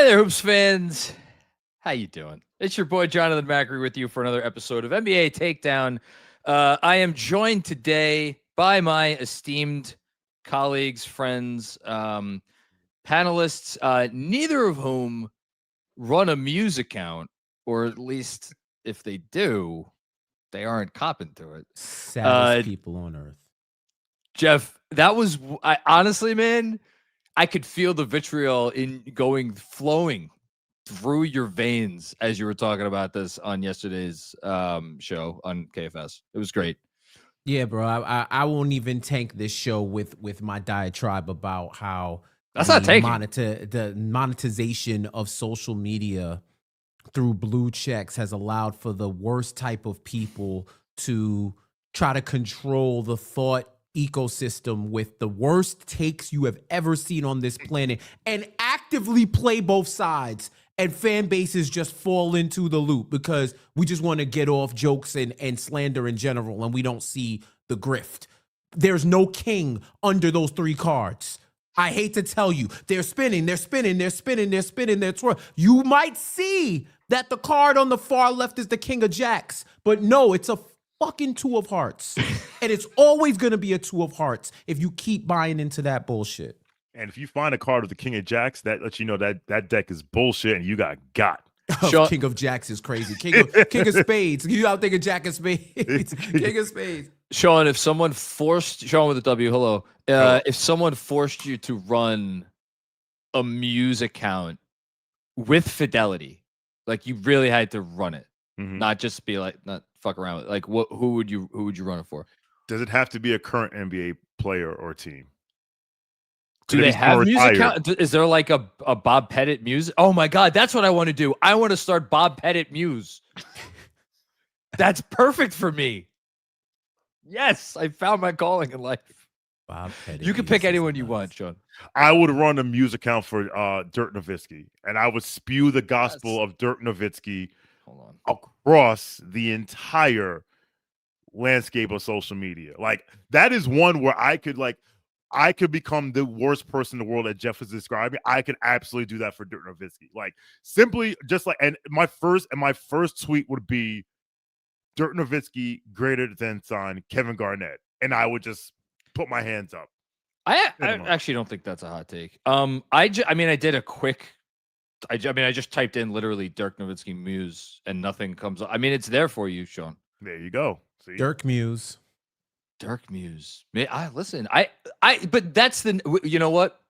there, Hoops fans. How you doing? It's your boy Jonathan Macri with you for another episode of NBA Takedown. I am joined today by my esteemed colleagues, friends, panelists, neither of whom run a Muse account, or at least if they do, they aren't copping to it. Saddest people on earth. Jeff, that was honestly, man, I could feel the vitriol flowing through your veins as you were talking about this on yesterday's show on KFS. It was great. Yeah, bro. I won't even tank this show with my diatribe about how the monetization of social media through blue checks has allowed for the worst type of people to try to control the thought ecosystem with the worst takes you have ever seen on this planet and actively play both sides, and fan bases just fall into the loop because we just want to get off jokes and slander in general, and we don't see the grift. There's no king under those three cards. I hate to tell you, they're spinning, they're twirling. You might see that the card on the far left is the king of jacks, but no, it's a fucking two of hearts. And it's always going to be a two of hearts if you keep buying into that bullshit. And if you find a card with the king of jacks, that lets you know that deck is bullshit and you got. Oh, king of jacks is crazy. King of spades. You out thinking jack of spades. King of spades. Shawn, if someone forced Shawn with a W, hello. If someone forced you to run a Muse account with fidelity, like you really had to run it, not just be like, not fuck around with it. Like who would you run it for? Does it have to be a current NBA player or team? Do they have Muse account? Is there like a Bob Pettit Muse? Oh my God, that's what I want to do. I want to start Bob Pettit Muse. That's perfect for me. Yes, I found my calling in life. Bob Pettit. You can pick anyone you want, Shawn. I would run a Muse account for Dirk Nowitzki, and I would spew the gospel of Dirk Nowitzki across the entire landscape of social media. Like that is one where I could become the worst person in the world that Jeff was describing. I could absolutely do that for Dirk Nowitzki. Like simply just like, and my first tweet would be Dirk Nowitzki greater than sign Kevin Garnett, and I would just put my hands up. I actually don't think that's a hot take. I did a quick. I just typed in literally Dirk Nowitzki Muse, and nothing comes up. I mean, it's there for you, Shawn. There you go. See? Dirk Muse. Listen. But that's you know what?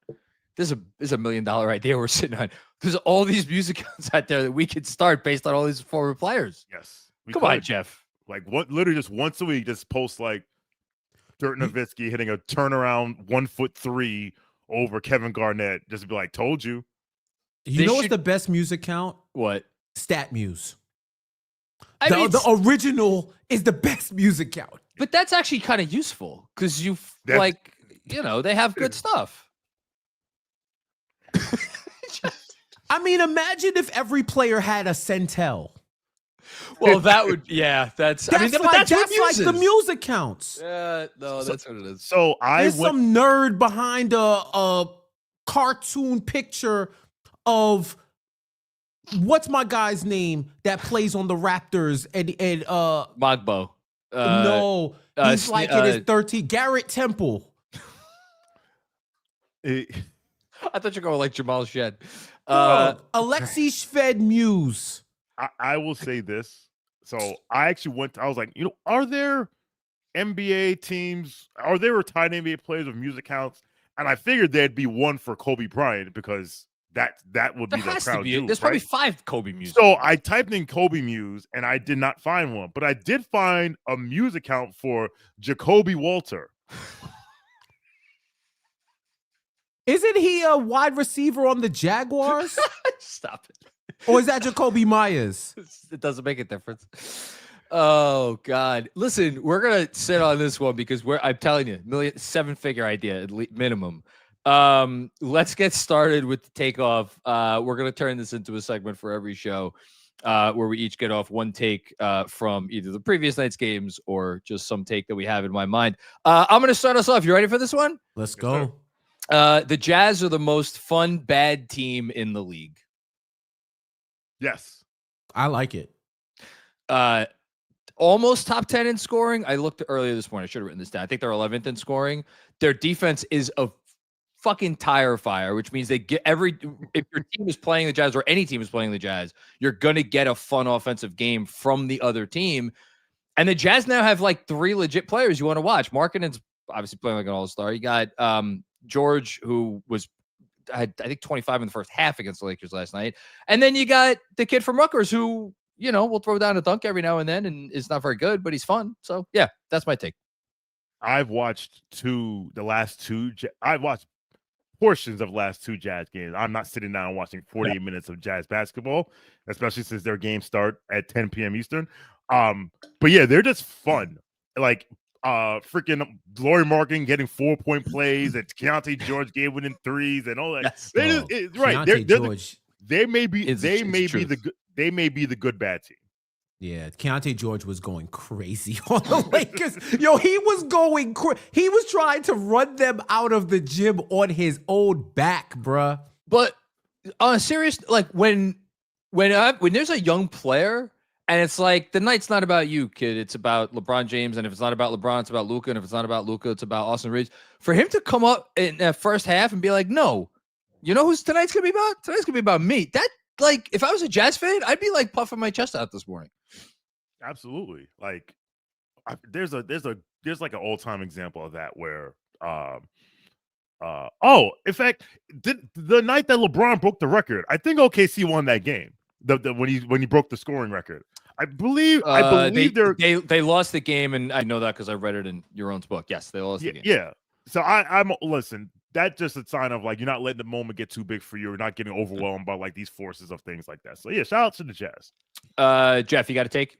There's a $1 million idea we're sitting on. There's all these music accounts out there that we could start based on all these former players. Yes. Come on, Jeff. Like literally just once a week, just post like Dirk Nowitzki hitting a turnaround 1'3" over Kevin Garnett. Just be like, told you. You know what's the best music count? What? Stat Muse. The original is the best music count. But that's actually kind of useful because they have good stuff. I mean, imagine if every player had a Centel. Well, that would, that's like the music counts. Yeah, no, that's what it is. So there's some nerd behind a cartoon picture of what's my guy's name that plays on the Raptors and Mogbo. No, he's in his 13. Garrett Temple. I thought you were going like Jamal Shed. Alexi Shved Muse. I will say this. So I actually I was like, are there NBA teams? Are there retired NBA players with music accounts? And I figured there'd be one for Kobe Bryant because that would be the crown jewel. There's probably 5 Kobe Muse. So I typed in Kobe Muse and I did not find one, but I did find a Muse account for Jacoby Walter. Isn't he a wide receiver on the Jaguars? Stop it. Or is that Jacoby Myers? It doesn't make a difference. Oh God! Listen, we're gonna sit on this one because I'm telling you, 7-figure idea at least minimum. Let's get started with the takeoff. We're gonna turn this into a segment for every show, where we each get off one take from either the previous night's games or just some take that we have in my mind. I'm gonna start us off. You ready for this one? Let's go. The Jazz are the most fun bad team in the league. Yes. I like it. Almost top 10 in scoring. I looked earlier this morning. I should have written this down. I think they're 11th in scoring. Their defense is a fucking tire fire, which means they get if your team is playing the Jazz or any team is playing the Jazz, you're going to get a fun offensive game from the other team. And the Jazz now have like 3 legit players you want to watch. Markkanen's obviously playing like an all-star. You got George, who had, I think, 25 in the first half against the Lakers last night. And then you got the kid from Rutgers who, will throw down a dunk every now and then and is not very good, but he's fun. So, yeah, that's my take. I've watched I've watched portions of last 2 Jazz games. I'm not sitting down watching 48 minutes of Jazz basketball, especially since their games start at 10 p.m. Eastern. But yeah, they're just fun. Like freaking Lauri Markkanen getting 4-point plays and Keontae George gave within threes and all that. Yes. Right. They may be the good bad team. Yeah, Keontae George was going crazy on the Lakers. Yo, he was going he was trying to run them out of the gym on his own back, bruh. But on a serious, like when there's a young player and it's like the night's not about you, kid. It's about LeBron James, and if it's not about LeBron, it's about Luka, and if it's not about Luka, it's about Austin Reeves. For him to come up in that first half and be like, "No, you know who's tonight's gonna be about? Tonight's gonna be about me." That, like, if I was a Jazz fan, I'd be like puffing my chest out this morning. Absolutely. Like there's like an all-time example of that where in fact, the night that LeBron broke the record, I think OKC won that game. When he broke the scoring record. I believe they lost the game, and I know that because I read it in your own book. Yes, they lost the game. Yeah. So I'm listen, that's just a sign of like you're not letting the moment get too big for you. You're not getting overwhelmed by like these forces of things like that. So yeah, shout out to the Jazz. Jeff, you got to take.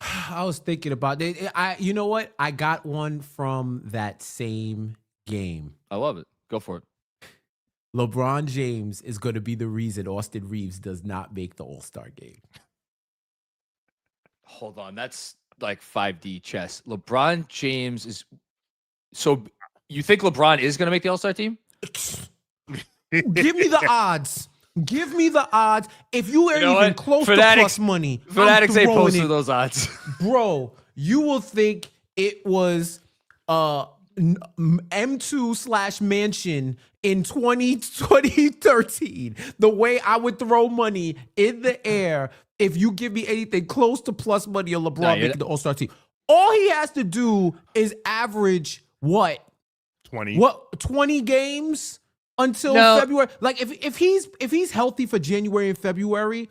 I was thinking about it. You know what? I got one from that same game. I love it. Go for it. LeBron James is going to be the reason Austin Reeves does not make the All-Star game. Hold on. That's like 5D chess. LeBron James is... So you think LeBron is going to make the All-Star team? Give me the odds. Give me the odds. If you are even close to plus money, Fanatics ain't posted those odds. Bro, you will think it was M2/Mansion in 2013. The way I would throw money in the air if you give me anything close to plus money on LeBron making the All-Star team. All he has to do is average what? 20. 20 games? Until February, like if he's healthy for January and February,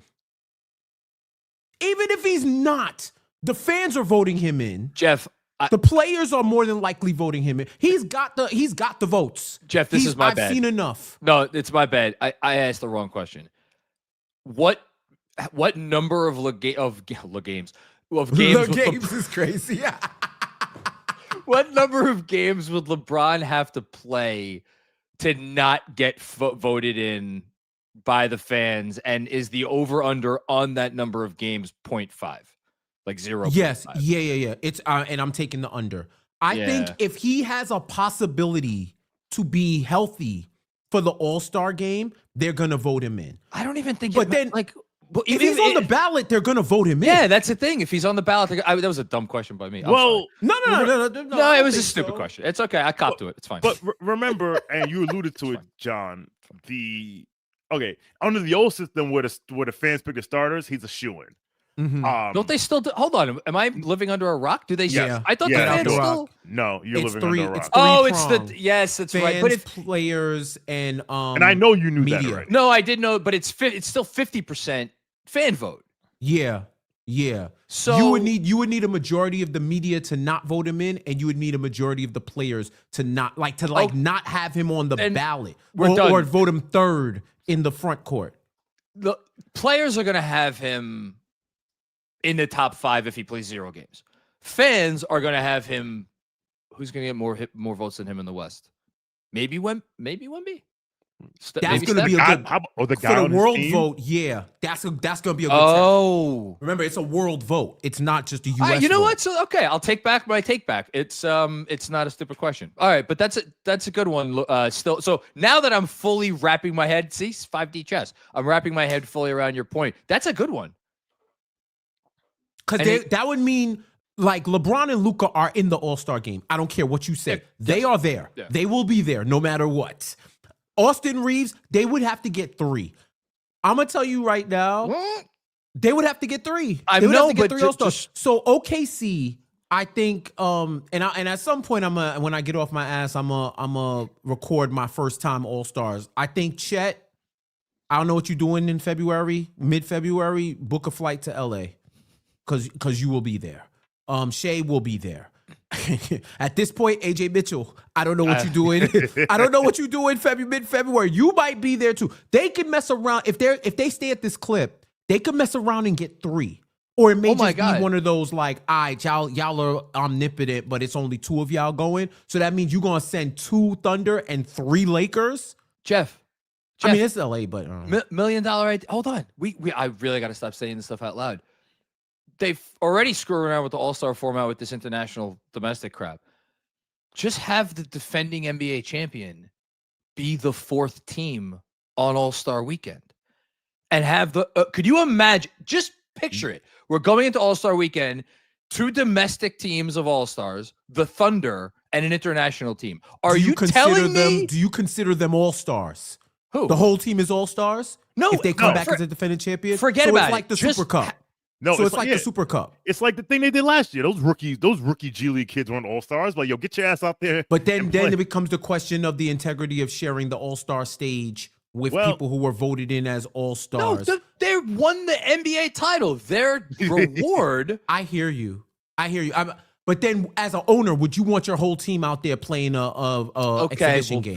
even if he's not, the fans are voting him in. Jeff, the players are more than likely voting him in. He's got the votes. Jeff, this is my bad. I've seen enough. No, it's my bad. I asked the wrong question. What number of games is crazy. What number of games would LeBron have to play to not get voted in by the fans? And is the over-under on that number of games 0.5? Like 0.5? Yes. Yeah. It's and I'm taking the under. I think if he has a possibility to be healthy for the All-Star game, they're going to vote him in. I don't even think... But then... if he's on the ballot, they're going to vote him in. Yeah, that's the thing. If he's on the ballot, that was a dumb question by me. No, it was a stupid question. It's okay. I copped to it. It's fine. But remember, and you alluded to it, John, under the old system where the fans pick the starters, he's a shoo-in. Mm-hmm. Don't they still hold on? Am I living under a rock? Do they? Yeah. I thought the fans still. No, you're living under a rock. It's fans, right. But players and I know you knew media. that already. No, I did know, but it's still 50% fan vote. Yeah. So you would need a majority of the media to not vote him in, and you would need a majority of the players to not not have him on the ballot or vote him third in the front court. The players are going to have him in the top 5 if he plays 0 games. Fans are going to have him. Who's going to get more votes than him in the West? Maybe Wemby. That's going to be a good for the world vote. Yeah, that's going to be a good test. Remember, it's a world vote. It's not just a U.S. You know vote. what? So okay, I'll take back my take back. It's not a stupid question. All right, but that's a good one. Still, so now that I'm fully wrapping my head, see 5D chess. I'm wrapping my head fully around your point. That's a good one. Because that would mean like LeBron and Luka are in the All-Star game. I don't care what you say. They are there. Yeah. They will be there no matter what. Austin Reeves, they would have to get 3. I'm gonna tell you right now, they would have to get 3. I know, but 3 All-Stars. So OKC, I think, and at some point, when I get off my ass, I'm a record my first time All-Stars. I think Chet, I don't know what you're doing in February, mid-February. Book a flight to LA, because you will be there. Shea will be there. At this point, AJ Mitchell, I don't know what you're doing. I don't know what you do in mid-February. You might be there too. They can mess around if they stay at this clip. They could mess around and get 3, or it may just be one of those like, all right, y'all are omnipotent, but it's only 2 of y'all going. So that means you're gonna send 2 Thunder and 3 Lakers. Jeff, I mean it's LA, but $1 million idea. Hold on, I really got to stop saying this stuff out loud. They've already screwed around with the All-Star format with this international domestic crap. Just have the defending NBA champion be the 4th team on All-Star weekend. And have the could you imagine? Just picture it. We're going into All-Star weekend, 2 domestic teams of All-Stars, the Thunder, and an international team. Are you telling me? Do you consider them All-Stars? Who? The whole team is All-Stars? No. If they come back as a defending champion? Forget about it. It's like the Super Cup. No, so it's like the Super Cup. It's like the thing they did last year. Those rookie G League kids weren't All-Stars. Like, yo, get your ass out there. But then it becomes the question of the integrity of sharing the All-Star stage with people who were voted in as All-Stars. No, they won the NBA title. Their reward. I hear you. But then, as an owner, would you want your whole team out there playing exhibition game?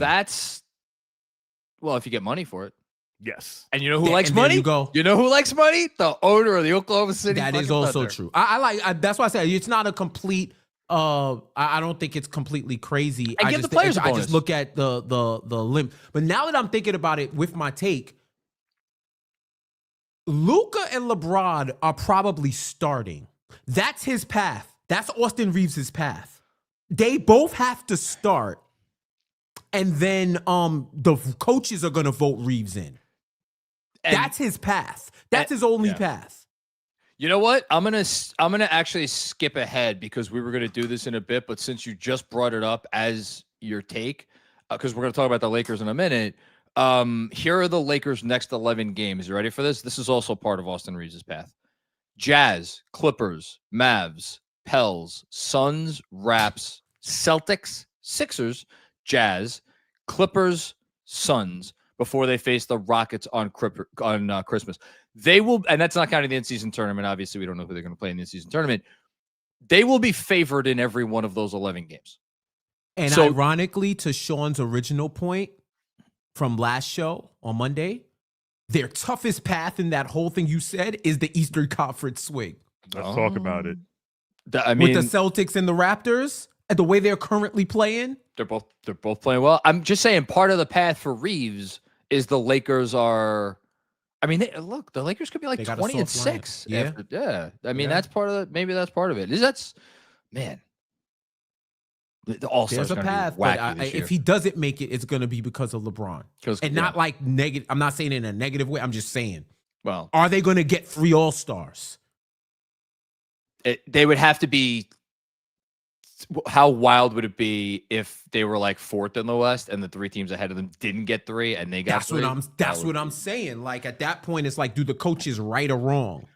Well, if you get money for it. Yes. And you know who likes money? You know who likes money? The owner of the Oklahoma City. That is also true. That's why I said it's not a complete. I don't think it's completely crazy. And give the players a bonus. I just look at the limp. But now that I'm thinking about it with my take, Luka and LeBron are probably starting. That's his path. That's Austin Reeves' path. They both have to start. And then the coaches are going to vote Reeves in. That's his path. That's his only path. You know what? I'm gonna actually skip ahead because we were gonna do this in a bit, but since you just brought it up as your take, because we're gonna talk about the Lakers in a minute. Here are the Lakers' next 11 games. You ready for this? This is also part of Austin Reeves' path. Jazz, Clippers, Mavs, Pels, Suns, Raps, Celtics, Sixers, Jazz, Clippers, Suns, before they face the Rockets on Christmas. They will, and that's not counting the in-season tournament. Obviously, we don't know who they're going to play in the in-season tournament. They will be favored in every one of those 11 games. And ironically, to Shawn's original point from last show on Monday, their toughest path in that whole thing you said is the Eastern Conference swing. Let's talk about it. With the Celtics and the Raptors, and the way they're currently playing, they're both playing well. I'm just saying, part of the path for Reeves is the Lakers are. I mean, look, the Lakers could be like 20-6. I mean, that's part of it. Maybe that's part of it. Man. The All-Stars there's a path, but if he doesn't make it, it's going to be because of LeBron, and not like negative. I'm not saying it in a negative way. I'm just saying. Well, are they going to get 3 All-Stars? They would have to be. How wild would it be if they were like 4th in the West and the 3 teams ahead of them didn't get 3 and they got 3? That's what I'm saying. Like at that point, it's like, do the coaches right or wrong?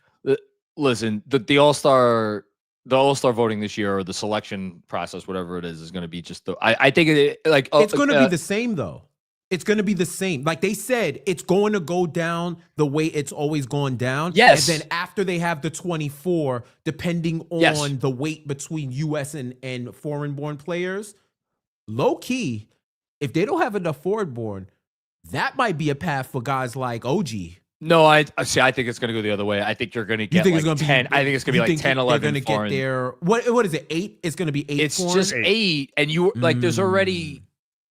Listen, the All-Star voting this year, or the selection process, whatever it is going to be just the. I think it's going to be the same though. It's going to be the same. Like they said, it's going to go down the way it's always gone down. Yes. And then after they have the 24, depending on the weight between U.S. and foreign-born players, low-key, if they don't have enough foreign-born, that might be a path for guys like OG. No, I think it's going to go the other way. I think you're going to get like 10. I think it's going to be like 10, 11 they're going to get there. What is it, 8? It's going to be 8 It's just 8. And you like, there's already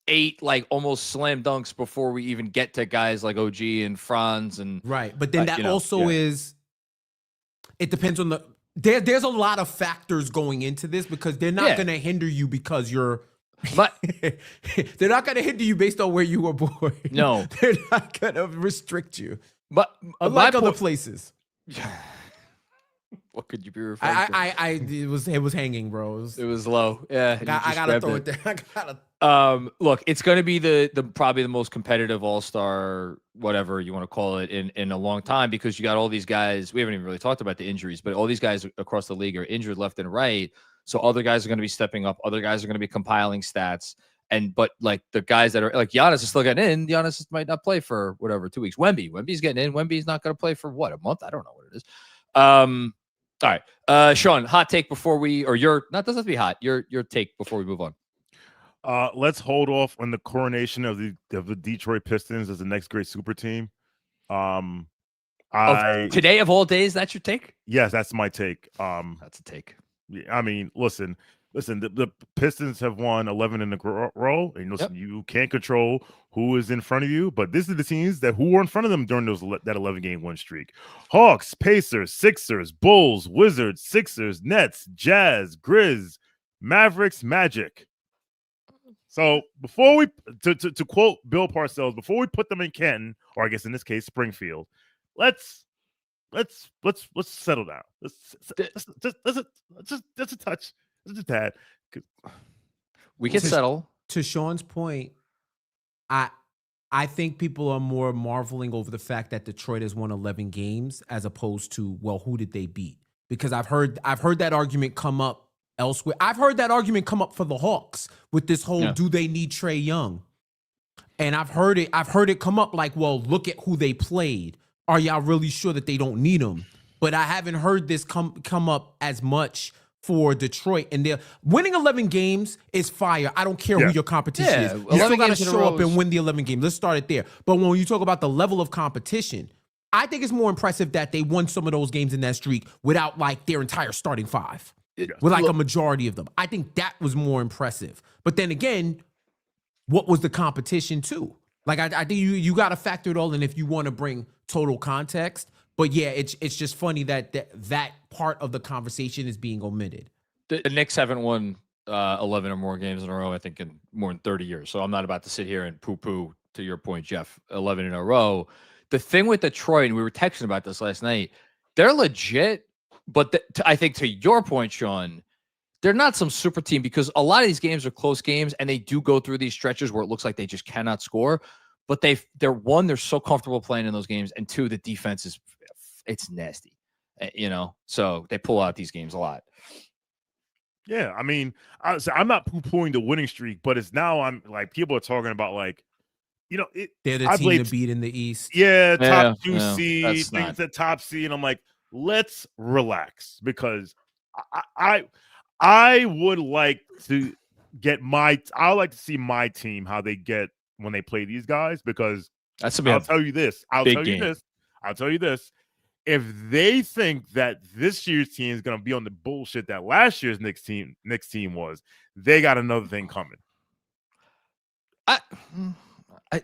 8 like almost slam dunks before we even get to guys like OG and Franz and right. But then that also is, it depends on there's a lot of factors going into this because they're not going to hinder you because you're, but they're not going to hinder you based on where you were born. No, they're not going to restrict you. But unlike other places. What could you be referring to? It was hanging, bro. It was low. Yeah, I gotta throw it there. I gotta. Look, it's going to be the probably the most competitive all-star, whatever you want to call it, in a long time because you got all these guys. We haven't even really talked about the injuries, but all these guys across the league are injured left and right. So other guys are going to be stepping up. Other guys are going to be compiling stats. But like the guys that are like Giannis is still getting in. Giannis might not play for whatever 2 weeks. Wemby's getting in. Wemby's not going to play for what, a month? I don't know what it is. All right. Shawn, hot take before we, or your, not doesn't have to be hot, your take before we move on. Let's hold off on the coronation of the Detroit Pistons as the next great super team. Today of all days, that's your take? Yes, that's my take. That's a take. I mean, listen, the Pistons have won 11 in a row, and listen, you can't control who is in front of you, but this is the teams who were in front of them during that 11-game win streak. Hawks, Pacers, Sixers, Bulls, Wizards, Sixers, Nets, Jazz, Grizz, Mavericks, Magic. So before we, to quote Bill Parcells, before we put them in Canton, or I guess in this case Springfield, let's settle down. Just a touch, just a tad. We can settle. To Shawn's point, I think people are more marveling over the fact that Detroit has won 11 games as opposed to, well, who did they beat? Because I've heard that argument come up elsewhere. I've heard that argument come up for the Hawks with this whole do they need Trae Young? And I've heard it come up like, well, look at who they played. Are y'all really sure that they don't need him? But I haven't heard this come up as much for Detroit, and they're winning 11 games is fire. I don't care who your competition is. You still got to show up and win the 11 games. Let's start it there. But when you talk about the level of competition, I think it's more impressive that they won some of those games in that streak without like their entire starting five, with like a majority of them. I think that was more impressive. But then again, what was the competition too? Like I think you got to factor it all in if you want to bring total context. But yeah, it's just funny that part of the conversation is being omitted. The Knicks haven't won 11 or more games in a row, I think, in more than 30 years. So I'm not about to sit here and poo-poo, to your point, Jeff, 11 in a row. The thing with Detroit, and we were texting about this last night, they're legit. But I think to your point, Shawn, they're not some super team because a lot of these games are close games, and they do go through these stretches where it looks like they just cannot score. But they're so comfortable playing in those games, and two, the defense it's nasty, so they pull out these games a lot. Yeah, I mean, I'm not poo-pooing the winning streak, but it's now I'm like people are talking about like, they're the team to beat in the East. Yeah, top 2 seed, think the top seed. And I'm like, let's relax because I would like to I like to see my team how they get when they play these guys because I'll tell you this. I'll tell you this. If they think that this year's team is going to be on the bullshit that last year's Knicks team was, they got another thing coming.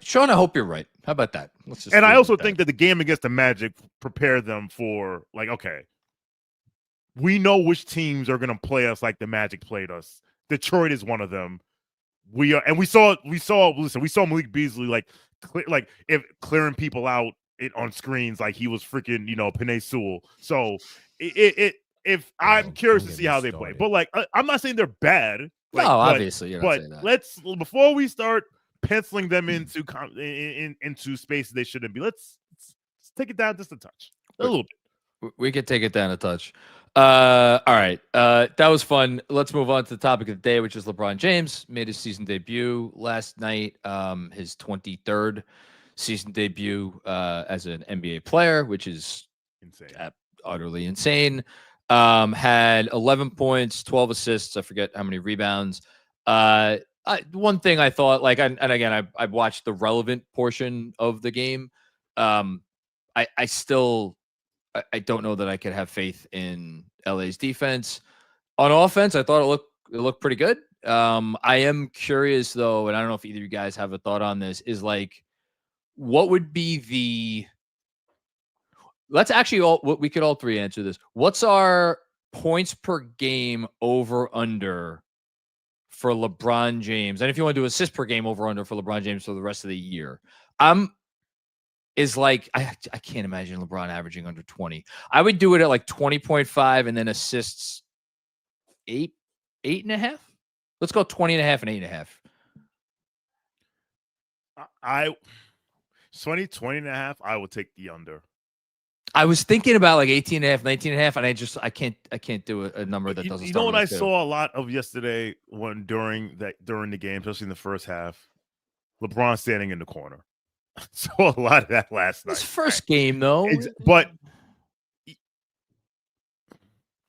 Shawn, I hope you're right. How about that? I also think that the game against the Magic prepared them for like, okay, we know which teams are going to play us like the Magic played us. Detroit is one of them. We saw Malik Beasley like clearing people out on screens like he was freaking, Penei Sewell. So if I'm curious to see how they play, but like I'm not saying they're bad. Like, no, obviously, you're not saying that. Let's before we start penciling them into spaces they shouldn't be. Let's take it down just a touch, a little bit. We could take it down a touch. All right, that was fun. Let's move on to the topic of the day, which is LeBron James made his season debut last night. His 23rd season debut as an NBA player, which is insane, utterly insane. Had 11 points, 12 assists. I forget how many rebounds. One thing I thought, like, and again, I watched the relevant portion of the game. I don't know that I could have faith in LA's defense. On offense, I thought it looked pretty good. I am curious though, and I don't know if either of you guys have a thought on this, is like, what would be the, let's actually we could all three answer this. What's our points per game over under for LeBron James? And if you want to do assist per game over under for LeBron James for the rest of the year, is like, I can't imagine LeBron averaging under 20. I would do it at like 20.5 and then assists 8.5. Let's go 20.5 and 8.5. I 20.5. I will take the under. I was thinking about like 18.5, 19.5, and I can't do a number that doesn't. You know what I saw a lot of yesterday during the game, especially in the first half, LeBron standing in the corner. I saw a lot of that last night. His first game though. But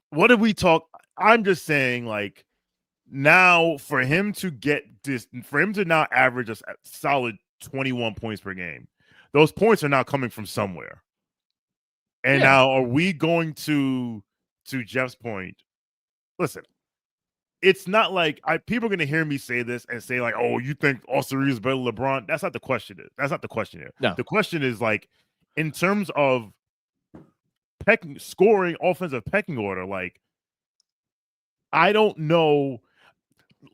what did we talk? I'm just saying, like, now for him to now average a solid 21 points per game, those points are now coming from somewhere. And now, are we going to Jeff's point? Listen, it's not like people are going to hear me say this and say like, "Oh, you think Austin Reeves is better than LeBron?" That's not the question. That's not the question here. No. The question is like, in terms of scoring, offensive pecking order. Like, I don't know.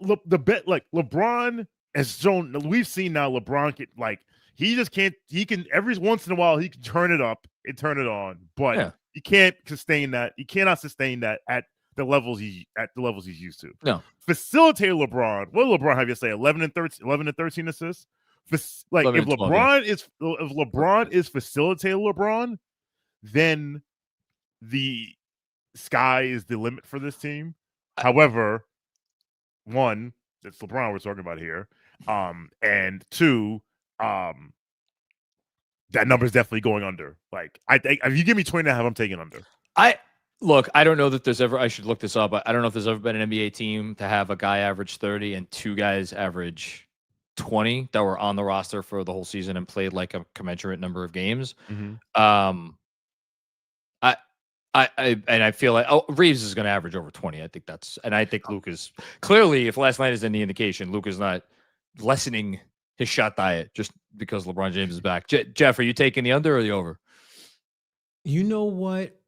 The bet, like LeBron has shown. We've seen now LeBron can, like, he just can't. He can every once in a while he can turn it up and turn it on, but he can't sustain that. He cannot sustain that at the levels he's used to. No. Facilitator LeBron. What did LeBron have yesterday? 11 and 13 assists. Like, if LeBron is facilitator LeBron, then the sky is the limit for this team. However, one, it's LeBron we're talking about here. And two, that number is definitely going under. Like, I think if you give me 20.5, I'm taking under. I don't know that there's ever, I should look this up, but I don't know if there's ever been an NBA team to have a guy average 30 and two guys average 20 that were on the roster for the whole season and played like a commensurate number of games. Mm-hmm. I feel like Reeves is going to average over 20. I think I think Luka's clearly, if last night is any indication, Luka's not lessening his shot diet just because LeBron James is back. Jeff, are you taking the under or the over? You know what?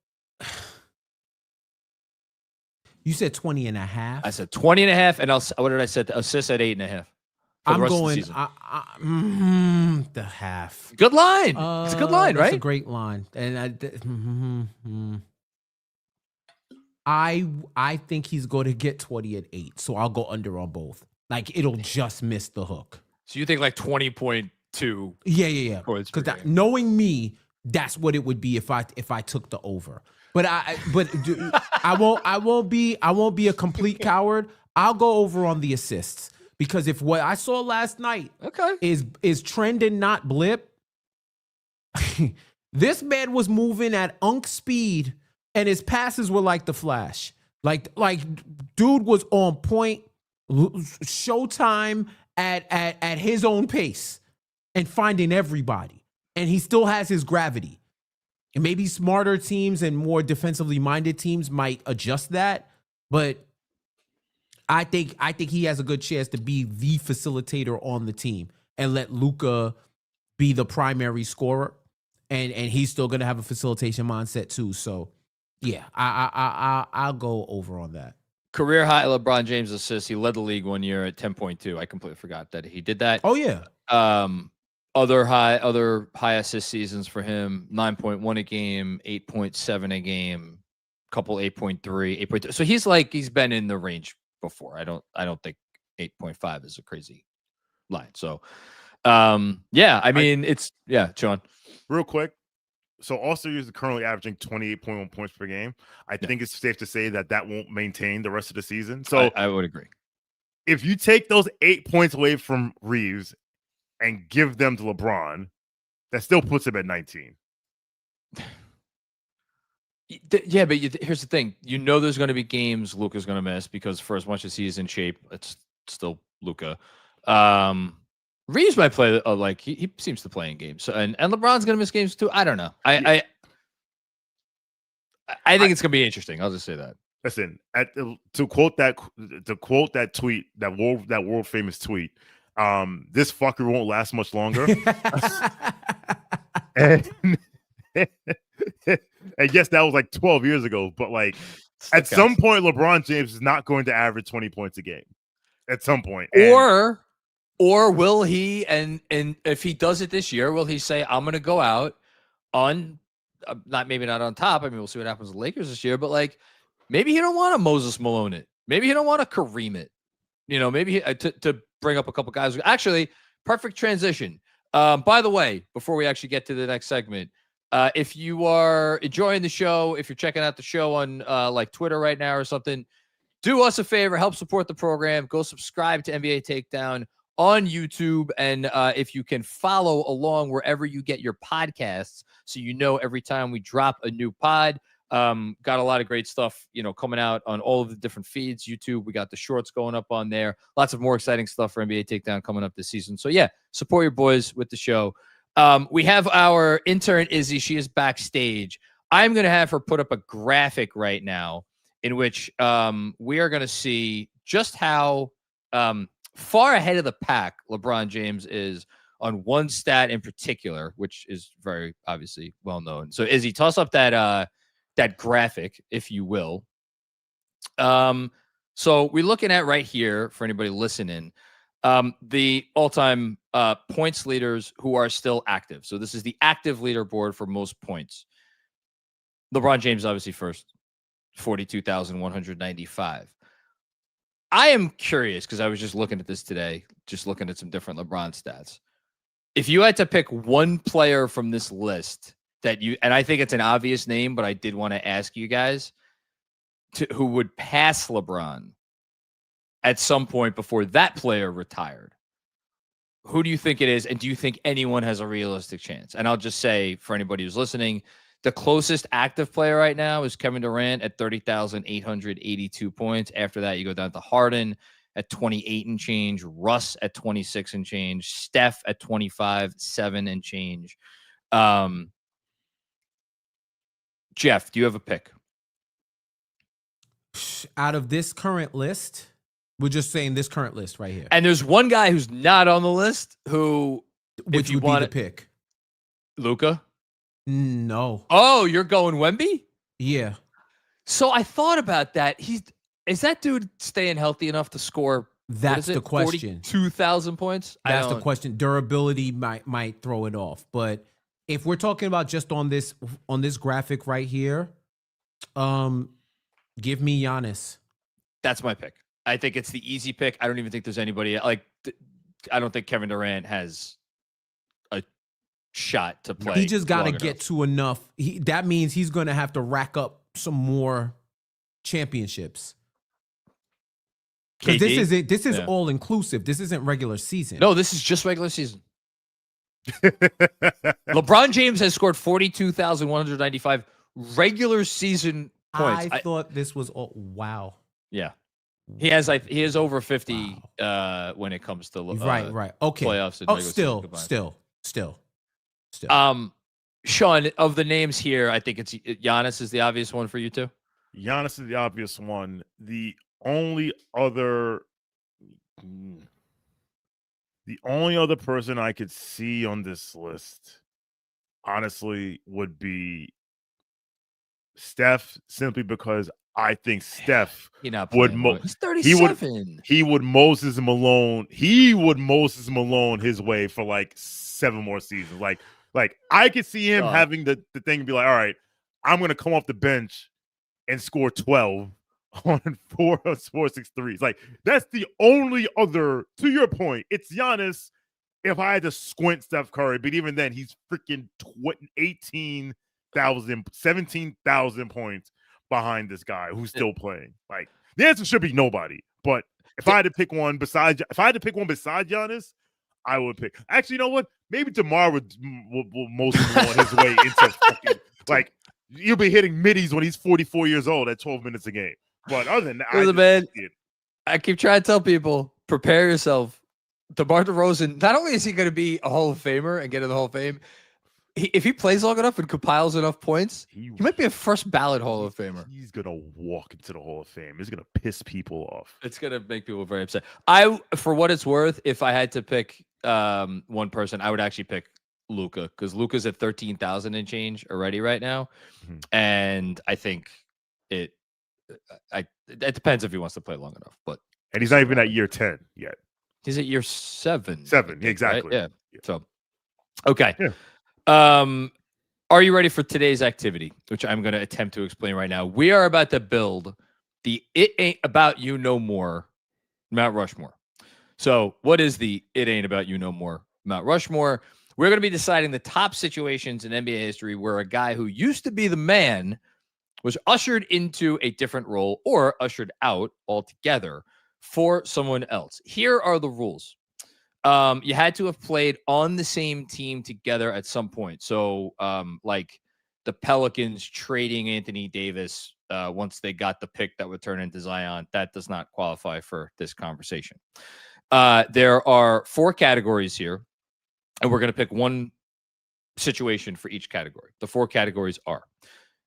You said 20.5. I said 20.5, and what did I say? Assists at 8.5. I'm going the half. Good line. It's a good line, right? It's a great line, and I think he's going to get 20 at 8, so I'll go under on both. Like, it'll just miss the hook. So you think like 20.2? Yeah. Because knowing me, that's what it would be if I took the over. But I won't be a complete coward. I'll go over on the assists, because if what I saw last night is trend and not blip, this man was moving at unk speed and his passes were like the Flash. Like dude was on point, showtime at his own pace and finding everybody. And he still has his gravity. And maybe smarter teams and more defensively minded teams might adjust that, but I think he has a good chance to be the facilitator on the team and let Luka be the primary scorer, and he's still gonna have a facilitation mindset too. So yeah, I'll go over on that. Career high LeBron James assists. He led the league one year at 10.2. I completely forgot that he did that. Oh yeah. Other high assist seasons for him: 9.1 a game, 8.7 a game, couple 8.3, 8.3. So he's been in the range before. I don't think 8.5 is a crazy line. So I mean, Shawn. Real quick. So Austin is currently averaging 28.1 points per game. I think it's safe to say that won't maintain the rest of the season. So I would agree. If you take those 8 points away from Reeves and give them to LeBron, that still puts him at 19. Yeah, but here's the thing. There's going to be games Luka's going to miss, because for as much as he's in shape, it's still Luka. Reeves might play he seems to play in games. So, and LeBron's going to miss games too. I don't know. I think it's going to be interesting. I'll just say that. Listen, to quote that tweet, that world famous tweet, this fucker won't last much longer. and, and yes, that was like 12 years ago, but like at some point, LeBron James is not going to average 20 points a game. At some point, or will he? And if he does it this year, will he say, "I'm going to go out on maybe not on top"? I mean, we'll see what happens with the Lakers this year, but like. Maybe he don't want to Moses Malone it. Maybe he don't want to Kareem it. Maybe to bring up a couple guys. Actually, perfect transition. By the way, before we actually get to the next segment, if you are enjoying the show, if you're checking out the show on like Twitter right now or something, do us a favor, help support the program. Go subscribe to NBA Takedown on YouTube. And if you can follow along wherever you get your podcasts, so every time we drop a new pod. Got a lot of great stuff, coming out on all of the different feeds. YouTube, we got the shorts going up on there. Lots of more exciting stuff for NBA Takedown coming up this season. So yeah, support your boys with the show. We have our intern Izzy. She is backstage. I'm going to have her put up a graphic right now in which we are going to see just how far ahead of the pack LeBron James is on one stat in particular, which is very obviously well known. So Izzy, toss up that graphic, if you will. So we're looking at right here for anybody listening, the all-time points leaders who are still active. So this is the active leaderboard for most points. LeBron James obviously first, 42,195. I am curious because I was just looking at this today, just looking at some different LeBron stats. If you had to pick one player from this list and I think it's an obvious name, but I did want to ask you guys who would pass LeBron at some point before that player retired. Who do you think it is? And do you think anyone has a realistic chance? And I'll just say for anybody who's listening, the closest active player right now is Kevin Durant at 30,882 points. After that, you go down to Harden at 28 and change, Russ at 26 and change, Steph at 25.7 and change. Jeff, do you have a pick? Out of this current list, we're just saying this current list right here. And there's one guy who's not on the list who, which would be the pick? Luka? No. Oh, you're going Wemby? Yeah. So I thought about that. Is that dude staying healthy enough to score? That's the question. 42,000 points? That's the question. Durability might throw it off, but if we're talking about just on this graphic right here, give me Giannis. That's my pick. I think it's the easy pick. I don't even think there's anybody I don't think Kevin Durant has a shot to play. He just got to get to enough. That means he's going to have to rack up some more championships. Because this is all inclusive. This isn't regular season. No, this is just regular season. LeBron James has scored 42,195 regular season points. I thought this was all wow. Yeah. He has over 50 when it comes to right. Okay. Playoffs and still. Shawn, of the names here, I think it's Giannis is the obvious one for you too. Giannis is the obvious one. The only other person I could see on this list, honestly, would be Steph, simply because I think Steph would he's 37. He would Moses Malone his way for like 7 more seasons. Like I could see him having the thing and be like, all right, I'm gonna come off the bench and score 12 on 4 6 threes. Like that's the only other, to your point, it's Giannis. If I had to squint Steph Curry, but even then he's freaking 17,000 points behind this guy who's still playing. Like the answer should be nobody. But if I had to pick one besides Giannis, I would pick. Actually, you know what? Maybe DeMar will mostly go on his way into fucking, like you'll be hitting middies when he's 44 years old at 12 minutes a game. But other than that, I keep trying to tell people, prepare yourself. DeMar DeRozan, not only is he going to be a Hall of Famer and get in the Hall of Fame, if he plays long enough and compiles enough points, he might be a first ballot Hall of Famer. He's gonna walk into the Hall of Fame. He's gonna piss people off. It's gonna make people very upset. For what it's worth, if I had to pick one person, I would actually pick Luka, because Luka's at 13,000 and change already right now, and I think it depends if he wants to play long enough, and he's not even at year 10 yet. He's at year 7. 7, exactly. Right? Yeah. So, okay. Yeah. Are you ready for today's activity, which I'm going to attempt to explain right now? We are about to build the It Ain't About You No More Mount Rushmore. So, what is the It Ain't About You No More Mount Rushmore? We're going to be deciding the top situations in NBA history where a guy who used to be the man was ushered into a different role or ushered out altogether for someone else. Here are the rules. You had to have played on the same team together at some point. So, like the Pelicans trading Anthony Davis once they got the pick that would turn into Zion, that does not qualify for this conversation. There are 4 categories here, and we're going to pick one situation for each category. The 4 categories are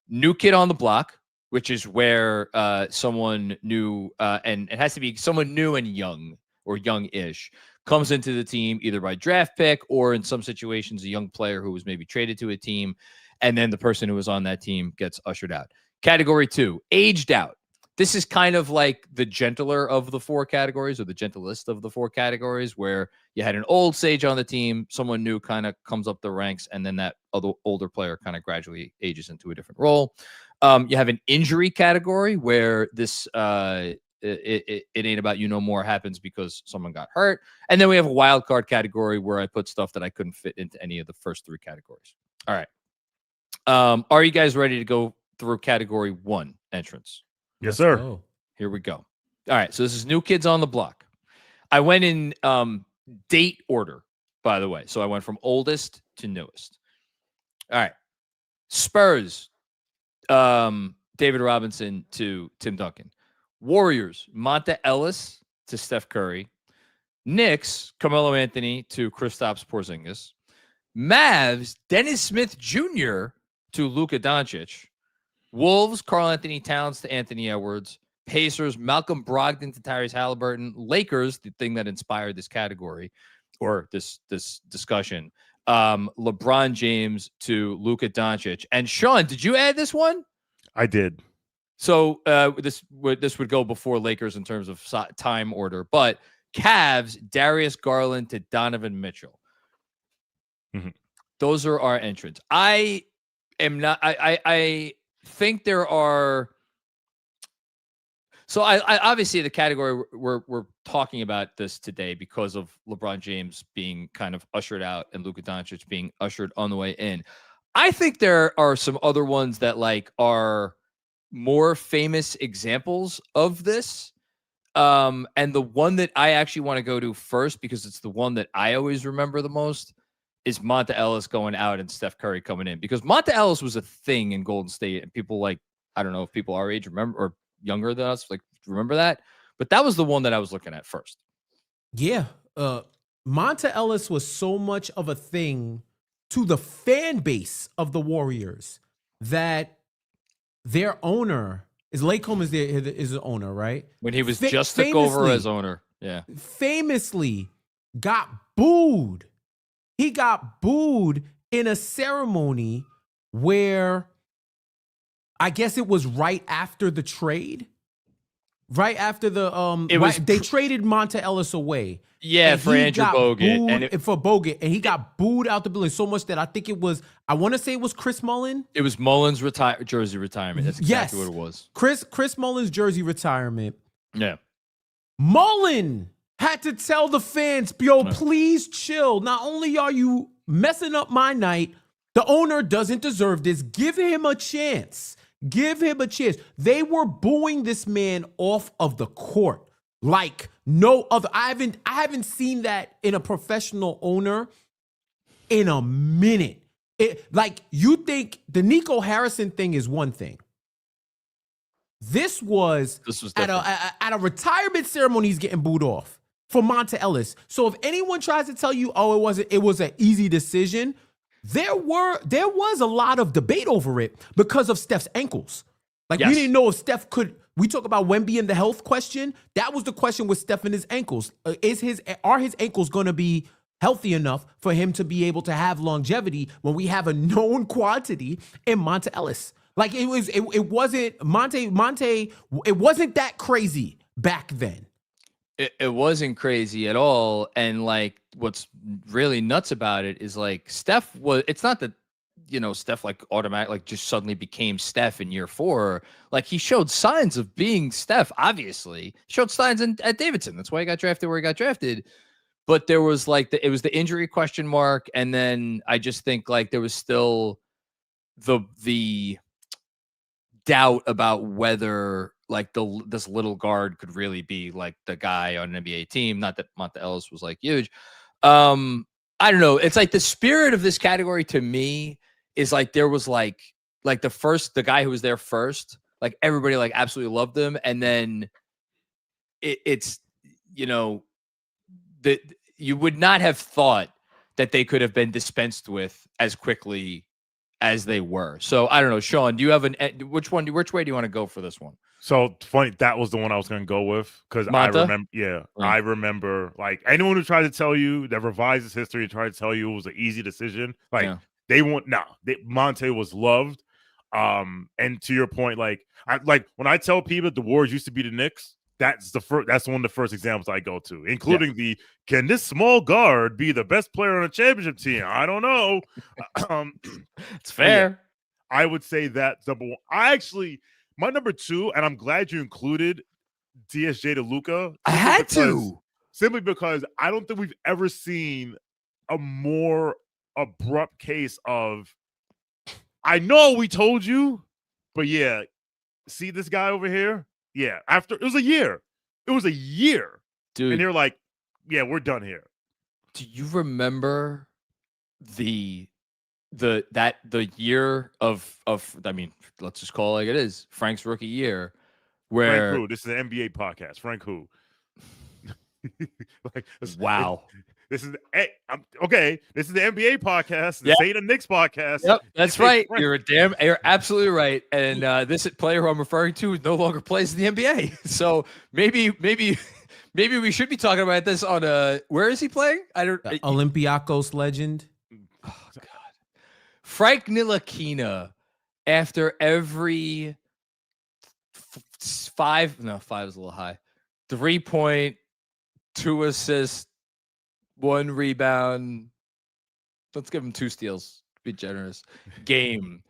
new kid on the block, which is where someone new, and it has to be someone new and young or young-ish, comes into the team either by draft pick or in some situations a young player who was maybe traded to a team, and then the person who was on that team gets ushered out. Category 2, aged out. This is kind of like the gentler of the 4 categories, or the gentlest of the 4 categories, where you had an old sage on the team, someone new kind of comes up the ranks, and then that other older player kind of gradually ages into a different role. You have an injury category where this it ain't about you no more happens because someone got hurt. And then we have a wild card category where I put stuff that I couldn't fit into any of the first 3 categories. All right. Are you guys ready to go through category 1 entrance? Yes, sir. Oh. Here we go. All right. So this is new kids on the block. I went in date order, by the way. So I went from oldest to newest. All right. Spurs, David Robinson to Tim Duncan. Warriors, Monta Ellis to Steph Curry. Knicks, Carmelo Anthony to Kristaps Porzingis. Mavs, Dennis Smith Jr. to Luka Doncic. Wolves, Karl Anthony Towns to Anthony Edwards. Pacers, Malcolm Brogdon to Tyrese Halliburton. Lakers, the thing that inspired this category or this discussion, LeBron James to Luka Doncic. And Shawn, did you add this one? I did. So this would go before Lakers in terms of time order, but Cavs, Darius Garland to Donovan Mitchell. Mm-hmm. Those are our entrants. I am not. I think there are. So I obviously the category we're talking about this today because of LeBron James being kind of ushered out and Luka Doncic being ushered on the way in. I think there are some other ones that like are more famous examples of this. And the one that I actually want to go to first, because it's the one that I always remember the most, is Monta Ellis going out and Steph Curry coming in, because Monta Ellis was a thing in Golden State, and people like, I don't know if people our age remember or younger than us, like remember that, but that was the one that I was looking at first. Yeah. Monta Ellis was so much of a thing to the fan base of the Warriors that their owner is Lakeholm is the owner, right? When he was just took over as owner. Yeah. Famously got booed. He got booed in a ceremony where I guess it was right after the trade. Right after the they traded Monta Ellis away. Yeah, for Andrew Bogut for Bogut, and he got booed out the building so much that I think it was, I want to say it was Chris Mullin. It was Mullin's jersey retirement. That's exactly what it was. Chris Mullin's jersey retirement. Yeah. Mullin had to tell the fans, yo, please chill. Not only are you messing up my night, the owner doesn't deserve this. Give him a chance. Give him a chance. They were booing this man off of the court like no other. I haven't seen that in a professional owner in a minute. Like, you think the Nico Harrison thing is one thing. This was at a retirement ceremony. He's getting booed off for Monta Ellis. So if anyone tries to tell you, oh, it was an easy decision, there was a lot of debate over it because of Steph's ankles. Like, we didn't know if Steph could. We talk about Wemby and the health question. That was the question with Steph and his ankles. Are his ankles going to be healthy enough for him to be able to have longevity when we have a known quantity in Monta Ellis? Like, it wasn't Monte. It wasn't that crazy back then. It wasn't crazy at all. And like, what's really nuts about it is like Steph was. It's not that, Steph like automatically just suddenly became Steph in year 4. Like, he showed signs of being Steph. Obviously, showed signs at Davidson. That's why he got drafted where he got drafted. But there was like it was the injury question mark, and then I just think like there was still the doubt about whether like this little guard could really be like the guy on an NBA team. Not that Monta Ellis was like huge. I don't know. It's like the spirit of this category to me is like there was like the guy who was there first, like everybody like absolutely loved him, and then it's that you would not have thought that they could have been dispensed with as quickly as they were. So I don't know, Shawn, do you have which way do you want to go for this one? So funny, that was the one I was going to go with because I remember like anyone who tried to tell you that revises history, tried to tell you it was an easy decision. Like Monte was loved. And to your point, like when I tell people that the Warriors used to be the Knicks, that's one of the first examples I go to, including can this small guard be the best player on a championship team? I don't know. It's fair. Yeah, I would say that's number one. My number 2, and I'm glad you included DSJ to Luka. I had to. Simply because I don't think we've ever seen a more abrupt case of, I know we told you, but yeah, see this guy over here? Yeah, after it was a year. Dude. And they're like, yeah, we're done here. Do you remember the year of I mean, let's just call it like it is, Frank's rookie year, where Frank who? This is an NBA podcast. Frank who? Wow. This is okay. This is the NBA podcast. This ain't a Knicks podcast. Yep, that's right. You're absolutely right. And this player who I'm referring to no longer plays in the NBA. So maybe we should be talking about this on where is he playing? I don't. Olympiacos legend. Oh God, Frank Ntilikina. After every 5 is a little high. 3-point, 2 assists, 1 rebound. Let's give him 2 steals. Be generous. Game.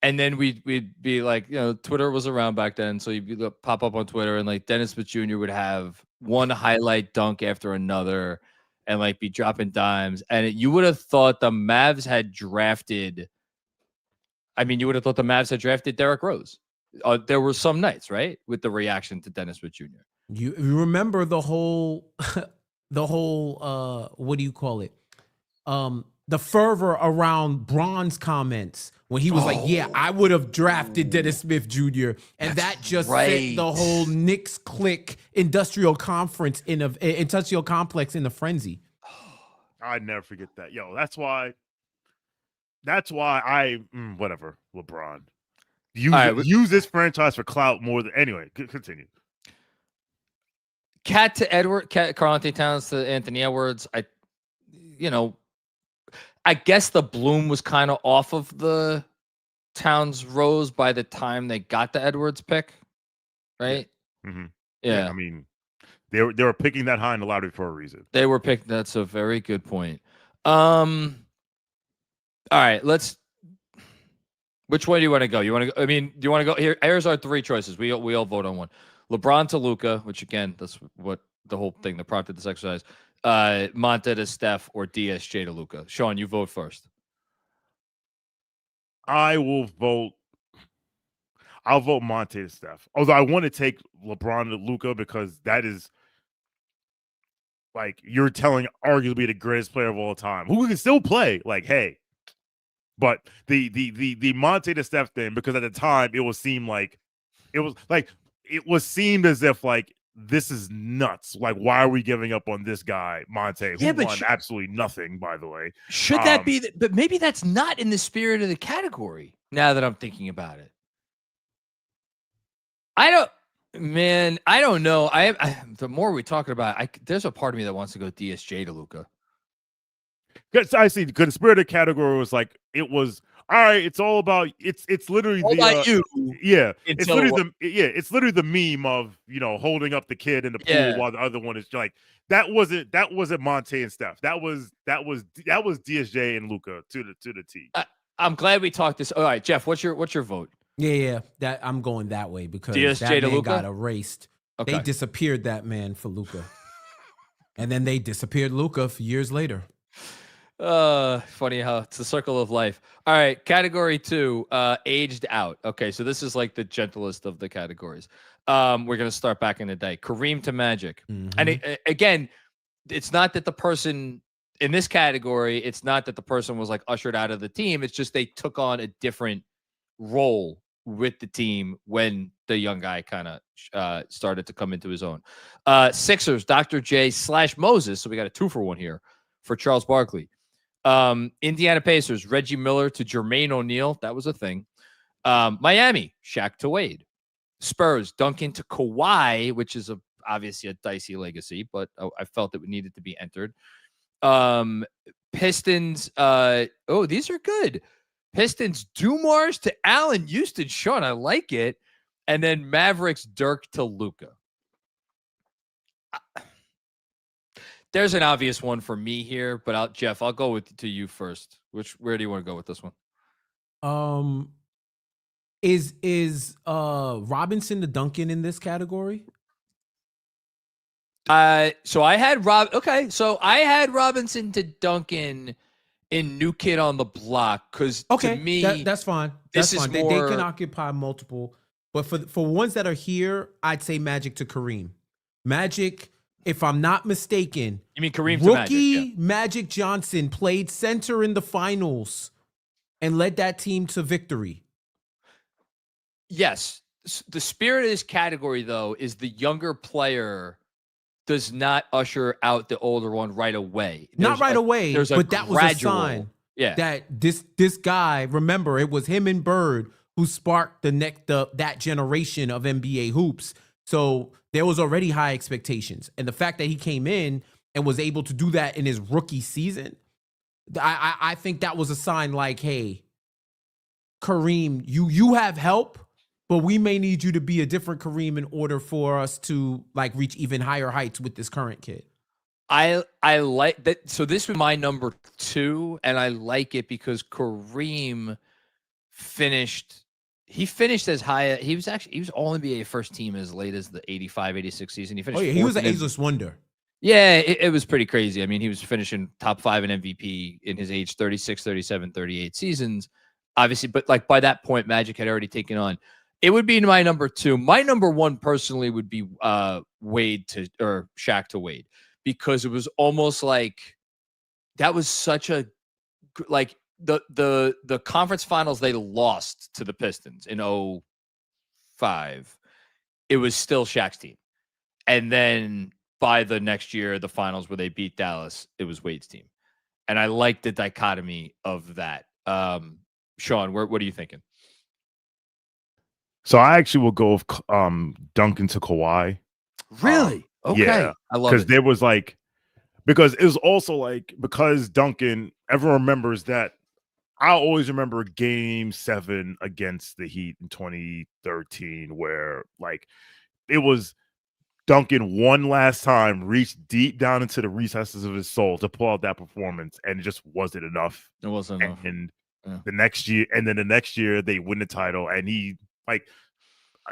And then we'd be like, Twitter was around back then, so you'd pop up on Twitter, and like Dennis Smith Jr. would have one highlight dunk after another, and like be dropping dimes. And you would have thought the Mavs had drafted. I mean, you would have thought the Mavs had drafted Derrick Rose. There were some nights, right, with the reaction to Dennis Smith Jr. You remember the whole what do you call it? The fervor around Bron's comments when he was like, yeah, I would have drafted Dennis Smith Jr. And that just set the whole Knicks clique industrial complex in a frenzy. I'd never forget that. Yo, that's why I whatever, LeBron. Use this franchise for clout more than anyway. Continue. Karl Anthony Towns to Anthony Edwards. I guess the bloom was kind of off of the Towns rose by the time they got the Edwards pick, right? Mm-hmm. Yeah. I mean, they were picking that high in the lottery for a reason. They were picked. That's a very good point. All right, which way do you want to go? You want to go? I mean, do you want to go here? Here's our 3 choices. We all vote on one. LeBron to Luka, which again, that's what the whole thing that prompted this exercise. Monta to Steph, or DSJ to Luka. Shawn, you vote first. I'll vote Monte to Steph. Although I want to take LeBron to Luka because that is like you're telling arguably the greatest player of all time who can still play. Like, hey. But the Monte to Steph thing, because at the time it was seemed as if like this is nuts. Like, why are we giving up on this guy, Monte, who won absolutely nothing, by the way? Should that be? But maybe that's not in the spirit of the category. Now that I'm thinking about it, I don't know. The more we're talking about it, there's a part of me that wants to go DSJ to Luka. Because I see the spirit of the category was like, it was all right. It's all about it's literally all about you. Yeah, it's literally the meme of holding up the kid in the pool while the other one is like that wasn't Monte and Steph. That was DSJ and Luka to the T. I'm glad we talked this. All right, Jeff, what's your vote? Yeah, that I'm going that way because DSJ that man Luka got erased. Okay. They disappeared that man for Luka, and then they disappeared Luka for years later. Funny how it's the circle of life. All right, category 2, aged out. Okay, so this is like the gentlest of the categories. We're gonna start back in the day. Kareem to Magic, and again, it's not that the person in this category, it's not that the person was like ushered out of the team. It's just they took on a different role with the team when the young guy kind of started to come into his own. Sixers, Dr. J / Moses. So we got a 2-for-1 here for Charles Barkley. Indiana Pacers, Reggie Miller to Jermaine O'Neal. That was a thing. Miami, Shaq to Wade. Spurs, Duncan to Kawhi, which is obviously a dicey legacy, but I felt it needed to be entered. Pistons, these are good. Pistons, Dumars to Allen Houston. Shawn, I like it. And then Mavericks, Dirk to Luka. There's an obvious one for me here, but Jeff, I'll go to you first. Where do you want to go with this one? Is Robinson to Duncan in this category? So I had Robinson to Duncan in New Kid on the Block because to me that's fine. That's fine. They can occupy multiple, but for ones that are here, I'd say Magic to Kareem. Magic, if I'm not mistaken, you mean Kareem rookie to Magic? Yeah. Magic Johnson played center in the finals and led that team to victory. Yes, the spirit of this category though is the younger player does not usher out the older one right away. Not right away, but that was a sign that this guy, remember, it was him and Bird who sparked that generation of NBA hoops. So there was already high expectations. And the fact that he came in and was able to do that in his rookie season, I think that was a sign like, hey, Kareem, you have help, but we may need you to be a different Kareem in order for us to like reach even higher heights with this current kid. I like that. So this was my number 2, and I like it because Kareem finished as high. He was all NBA first team as late as the 85-86 season. He finished. He was an ageless wonder. Yeah, it was pretty crazy. I mean, he was finishing top 5 in MVP in his age 36, 37, 38 seasons. Obviously, but like by that point, Magic had already taken on. It would be my number 2. My number 1 personally would be Shaq to Wade, because it was almost like that was such a like the conference finals they lost to the Pistons in 2005. It was still Shaq's team, and then by the next year, the finals where they beat Dallas, it was Wade's team, and I like the dichotomy of that. Shawn, what are you thinking? So I actually will go with Duncan to Kawhi. Really? Okay. Yeah. I love it. Because there was because it was also because Duncan, everyone remembers that. I always remember Game 7 against the Heat in 2013, where it was Duncan one last time reached deep down into the recesses of his soul to pull out that performance, and it just wasn't enough. It wasn't enough. And the next year they win the title, and he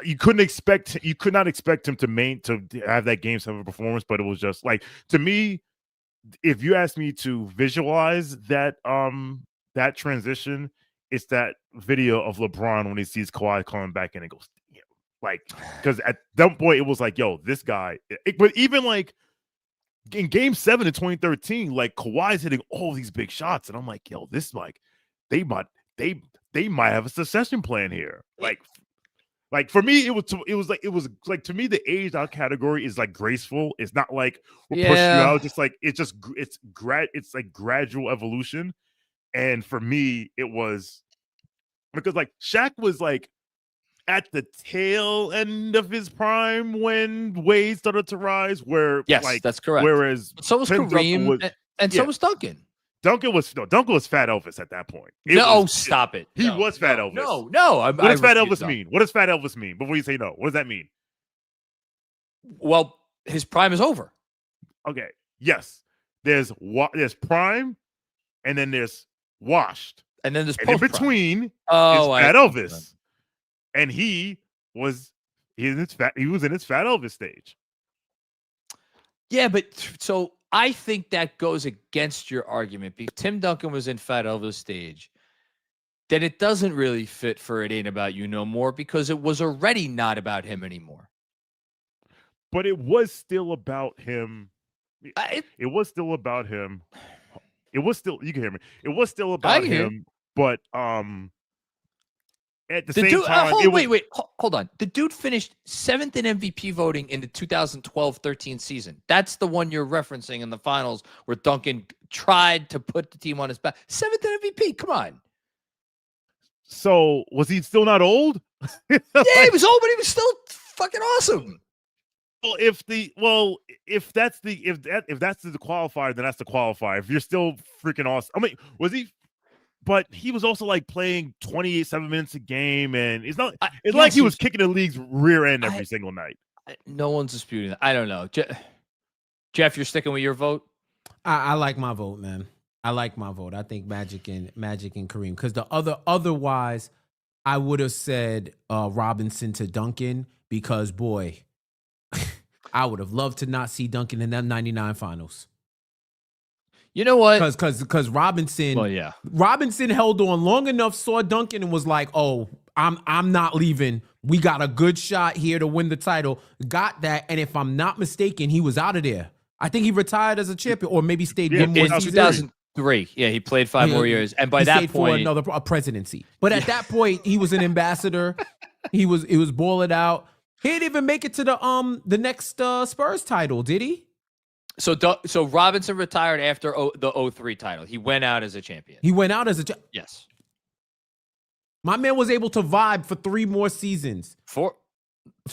you could not expect him to have that Game 7 performance, but it was just to me, if you ask me to visualize that that transition, it's that video of LeBron when he sees Kawhi coming back in and goes, because at that point it was yo, this guy. But even in Game 7 in 2013, Kawhi's hitting all these big shots, and I'm yo, this they might have a succession plan here. Like for me, it was like to me the aged out category is like graceful. It's not like we're pushing you out. Just like it's like gradual evolution. And for me, it was because like Shaq was like at the tail end of his prime when Wade started to rise. Where yes, that's correct. Whereas so was Kareem and so was Duncan. Duncan was Fat Elvis at that point. Stop it. He was Fat Elvis. No. What does Fat Elvis mean? What does Fat Elvis mean? Before you say no, what does that mean? Well, his prime is over. Okay. Yes. There's prime, and then there's washed, and then there's in between is Fat Elvis, and he was in his Fat Elvis stage. Yeah, but so I think that goes against your argument because Tim Duncan was in Fat Elvis stage. Then it doesn't really fit for It Ain't About You No More because it was already not about him anymore. But it was still about him. It was still about him. It was still, you can hear me. It was still about him, but at the same time, hold on. The dude finished 7th in MVP voting in the 2012-13 season. That's the one you're referencing in the finals where Duncan tried to put the team on his back. 7th in MVP. Come on. So was he still not old? Yeah, he was old, but he was still fucking awesome. Well, if that's the qualifier, then that's the qualifier. If you're still freaking awesome, I mean, was he? But he was also like playing 7 minutes a game, and it's not. It's like he was kicking the league's rear end every single night. No one's disputing that. I don't know, Jeff. You're sticking with your vote. I like my vote, man. I like my vote. I think Magic and Kareem, because the otherwise, I would have said Robinson to Duncan because boy, I would have loved to not see Duncan in that '99 finals. You know what? Because Robinson, well, yeah, Robinson held on long enough, saw Duncan, and was like, "Oh, I'm not leaving. We got a good shot here to win the title." Got that, and if I'm not mistaken, he was out of there. I think he retired as a champion, or maybe stayed one more season. 2003. Yeah, he played 5 more years, and by that point, for a presidency. But at that point, he was an ambassador. He was balling out. He didn't even make it to the next Spurs title, did he? So Robinson retired after the 2003 title. He went out as a champion. Yes. My man was able to vibe for 3 more seasons. 4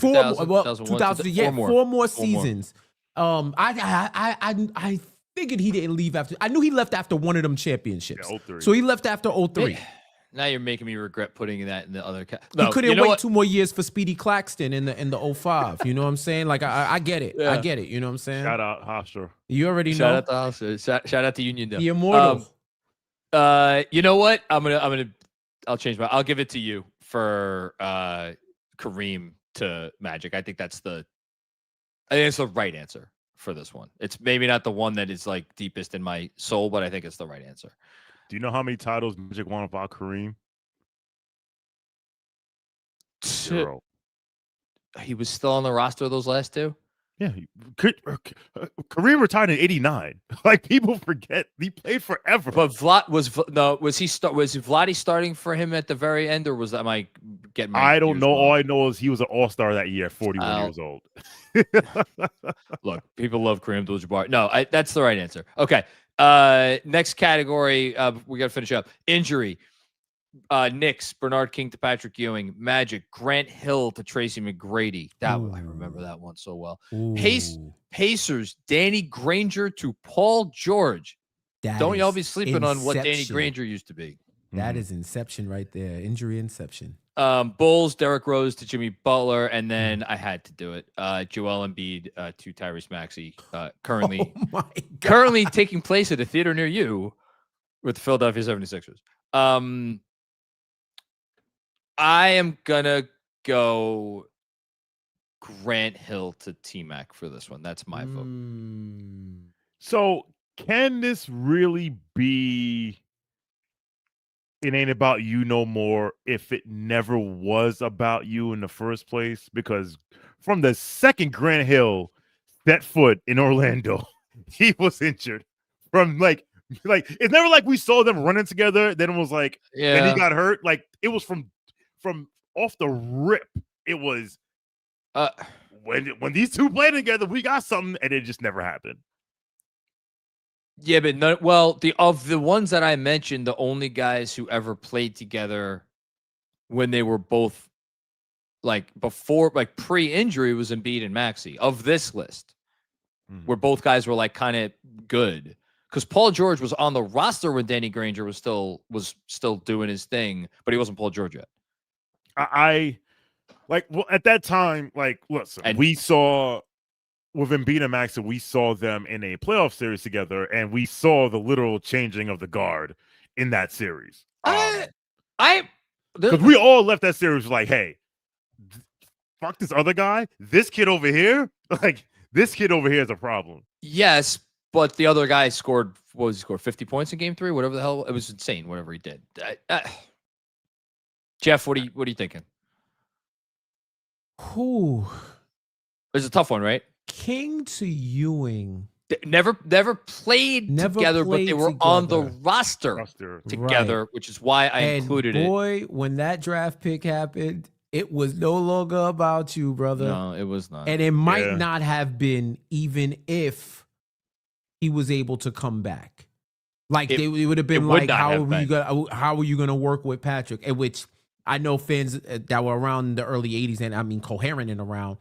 more seasons. I figured he didn't leave after. I knew he left after one of them championships. Yeah, 03. So he left after 03. Now you're making me regret putting that in the other. He couldn't wait 2 more years for Speedy Claxton in the 05. You know what I'm saying? Like I get it. Yeah. I get it. You know what I'm saying? Shout out Hofstra. You already know. Shout out to Hofstra. Shout out to Union. The immortal. You know what? I'll change I'll give it to you for Kareem to Magic. I think it's the right answer for this one. It's maybe not the one that is like deepest in my soul, but I think it's the right answer. Do you know how many titles Magic won without Kareem? 0. He was still on the roster of those last 2? Yeah. Kareem retired in 89. Like, people forget he played forever. But was Vladdy starting for him at the very end, or am I getting I don't know. All I know is he was an all-star that year, 41 years old. Look, people love Kareem Abdul-Jabbar. No, that's the right answer. Okay. Next category, we got to finish up. Injury. Knicks, Bernard King to Patrick Ewing. Magic, Grant Hill to Tracy McGrady. I remember that one so well. Pacers, Danny Granger to Paul George. Don't y'all be sleeping on what Danny Granger used to be. That is inception right there. Injury inception. Bulls, Derrick Rose to Jimmy Butler, and then I had to do it. Joel Embiid to Tyrese Maxey. Currently taking place at a theater near you with the Philadelphia 76ers. I am gonna go Grant Hill to T-Mac for this one. That's my vote. So can this really be It Ain't About You No More if it never was about you in the first place? Because from the second Grant Hill set foot in Orlando, he was injured. From like it's never like we saw them running together. Then it was like, then he got hurt. Like it was from off the rip. it was when these two play together, we got something, and it just never happened. Yeah, but of the ones that I mentioned, the only guys who ever played together when they were both before pre-injury was Embiid and Maxey of this list, where both guys were kind of good. Because Paul George was on the roster when Danny Granger was still doing his thing, but he wasn't Paul George yet. At that time, listen, we saw with Embiid and Maxey, we saw them in a playoff series together, and we saw the literal changing of the guard in that series. Because we all left that series like, hey, fuck this other guy. This kid over here, this kid over here is a problem. Yes, but the other guy scored 50 points in game 3, whatever the hell. It was insane, whatever he did. Jeff, what are you thinking? Who? It's a tough one, right? King to Ewing. Never played together, but they were on the roster together, right. Which is why I included it. Boy, when that draft pick happened, it was no longer about you, brother. No, it was not. And it might not have been, even if he was able to come back. It would have been how are you gonna work with Patrick? And which I know fans that were around in the early 80s, and I mean coherent and around,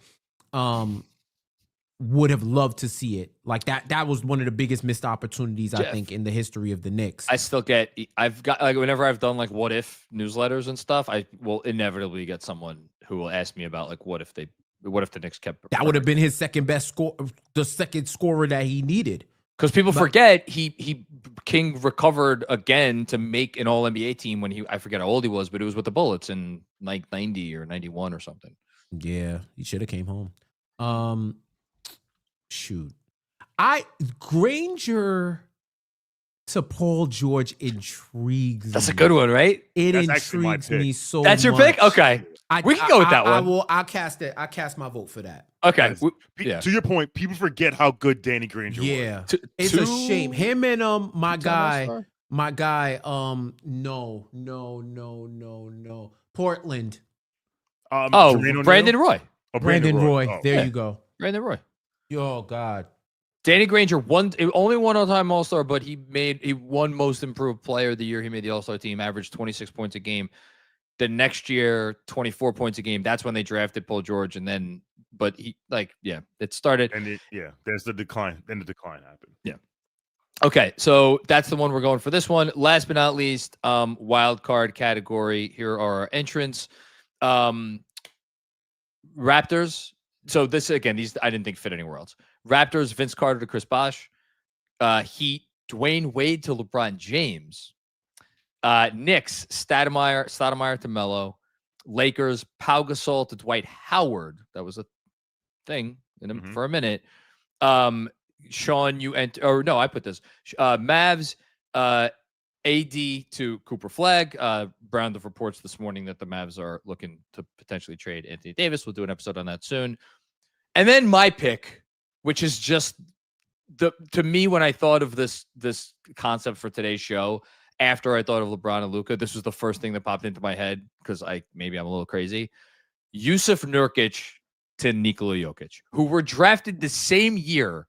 would have loved to see it. That was one of the biggest missed opportunities, I think, in the history of the Knicks. I've got whenever I've done what if newsletters and stuff, I will inevitably get someone who will ask me about what if the Knicks kept. That would have been his second best score, the second scorer that he needed. Because people forget King recovered again to make an All NBA team when I forget how old he was, but it was with the Bullets in 90 or 91 or something. Yeah, he should have came home. Shoot. Granger to Paul George intrigues me. That's a good one, right? It intrigues me so much. That's your pick? Okay. We can go with that one. I'll cast it. I cast my vote for that. Okay. To your point, people forget how good Danny Granger was. Yeah. It's a shame. Him and my guy, no. Portland. Brandon Roy. Brandon Roy. There you go. Brandon Roy. Oh, God. Danny Granger only one all-time All-Star, but he won Most Improved Player of the year. He made the All-Star team, averaged 26 points a game. The next year, 24 points a game. That's when they drafted Paul George, and then, but it started. And there's the decline. Then the decline happened. Yeah. Okay, so that's the one we're going for this one. Last but not least, wild card category. Here are our entrants. Raptors. So this again, these I didn't think fit anywhere else. Raptors, Vince Carter to Chris Bosh. Heat, Dwayne Wade to LeBron James. Knicks, Stoudemire to Melo. Lakers, Pau Gasol to Dwight Howard. That was a thing for a minute. Shawn, I put this. Mavs, AD to Cooper Flagg. Brown reports this morning that the Mavs are looking to potentially trade Anthony Davis. We'll do an episode on that soon. And then my pick, which is just to me, when I thought of this concept for today's show, after I thought of LeBron and Luka, this was the first thing that popped into my head because maybe I'm a little crazy. Yusuf Nurkic to Nikola Jokic, who were drafted the same year,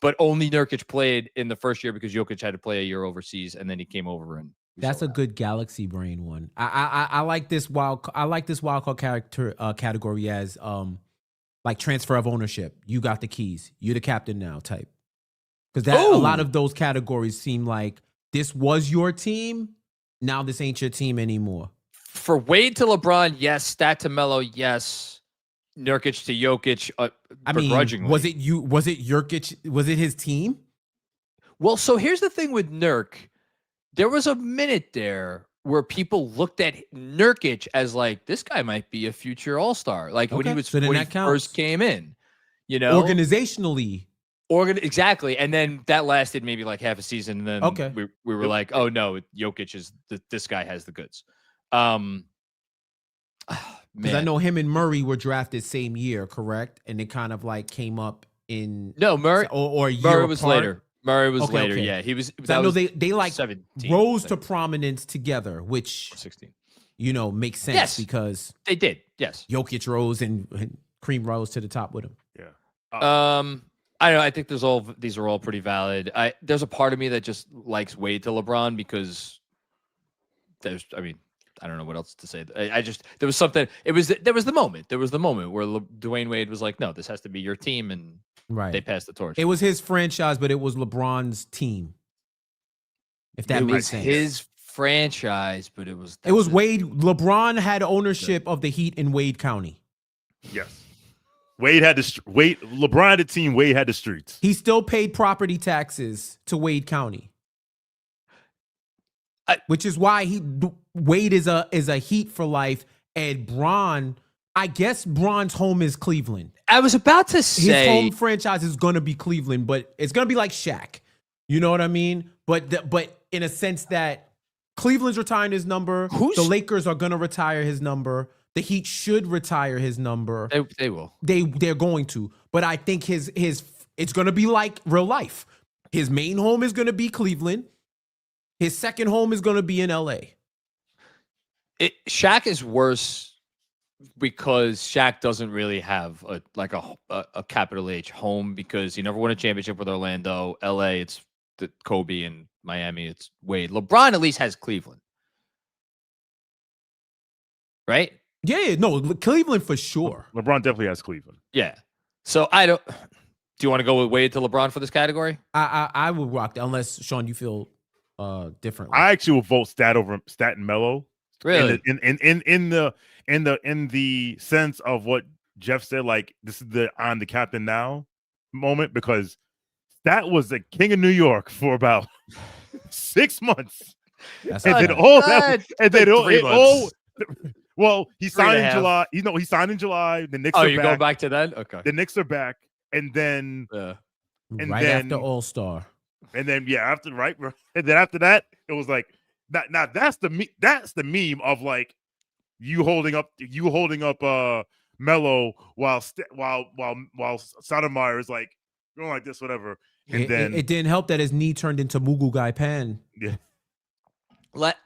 but only Nurkic played in the first year because Jokic had to play a year overseas, and then he came over and. That's a good galaxy brain one. I like this wild. I like this wild card category as transfer of ownership. You got the keys. You're the captain now type. Because a lot of those categories seem like this was your team. Now this ain't your team anymore. For Wade to LeBron, yes. Stat to Melo, yes. Nurkic to Jokic, begrudgingly. Was it Jokic? Was it his team? Well, so here's the thing with Nurk. There was a minute there where people looked at Nurkic as this guy might be a future All-Star. When he first came in, organizationally. Exactly. And then that lasted maybe half a season. And then we were like, oh no, Jokic is this guy has the goods. Because I know him and Murray were drafted same year, correct? And it kind of came up in Murray or a year Murray was apart. later. Murray was later. Okay. Yeah, he was. I know they 17, rose to prominence together, which 16. makes sense Yes. because they did. Yes. Jokic rose and Cream rose to the top with him. Yeah. I don't know. I think these are all pretty valid. There's a part of me that just likes Wade to LeBron because I don't know what else to say. There was something. There was the moment. There was the moment where Dwayne Wade was like, "No, this has to be your team," and they passed the torch. It was his franchise, but it was LeBron's team. If that makes sense. His franchise, but it was Wade. LeBron had ownership of the Heat in Wade County. Yes. LeBron had the team. Wade had the streets. He still paid property taxes to Wade County, which is why Wade is a Heat for life, and Bron. I guess Bron's home is Cleveland. I was about to say his home franchise is going to be Cleveland, but it's going to be like Shaq. You know what I mean? But in a sense that Cleveland's retiring his number, the Lakers are going to retire his number. The Heat should retire his number. They will. They're going to. But I think it's going to be like real life. His main home is going to be Cleveland. His second home is going to be in LA. Shaq is worse because Shaq doesn't really have a capital H home because he never won a championship with Orlando. LA, it's Kobe, and Miami, it's Wade. LeBron at least has Cleveland. Right? Yeah, no, Cleveland for sure. LeBron definitely has Cleveland. Yeah. So I don't. Do you want to go with Wade to LeBron for this category? I would rock that unless Shawn, you feel differently. I actually will vote Stat and Melo. Really? In the sense of what Jeff said, like this is the on the captain now moment because Stat was the king of New York for about 6 months. That's and then all that, and then all. Well, he signed in July. He signed in July. The Knicks. You're going back to that? Okay. The Knicks are back, and then after All Star, and then and then after that, it was like now that's the meme of like you holding up Melo while Sotomayor is like going like this, whatever. And then it didn't help that his knee turned into Mughal Guy Pan. Yeah.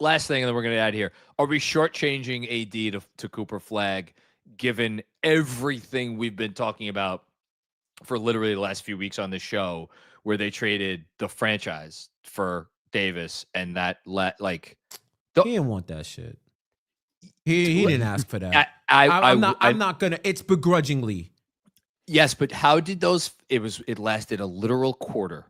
Last thing, and then we're going to add here. Are we shortchanging AD to Cooper Flag, given everything we've been talking about for literally the last few weeks on this show, where they traded the franchise for Davis and that he didn't want that shit. He didn't ask for that. I'm not gonna. It's begrudgingly. Yes, but how did those? It lasted a literal quarter.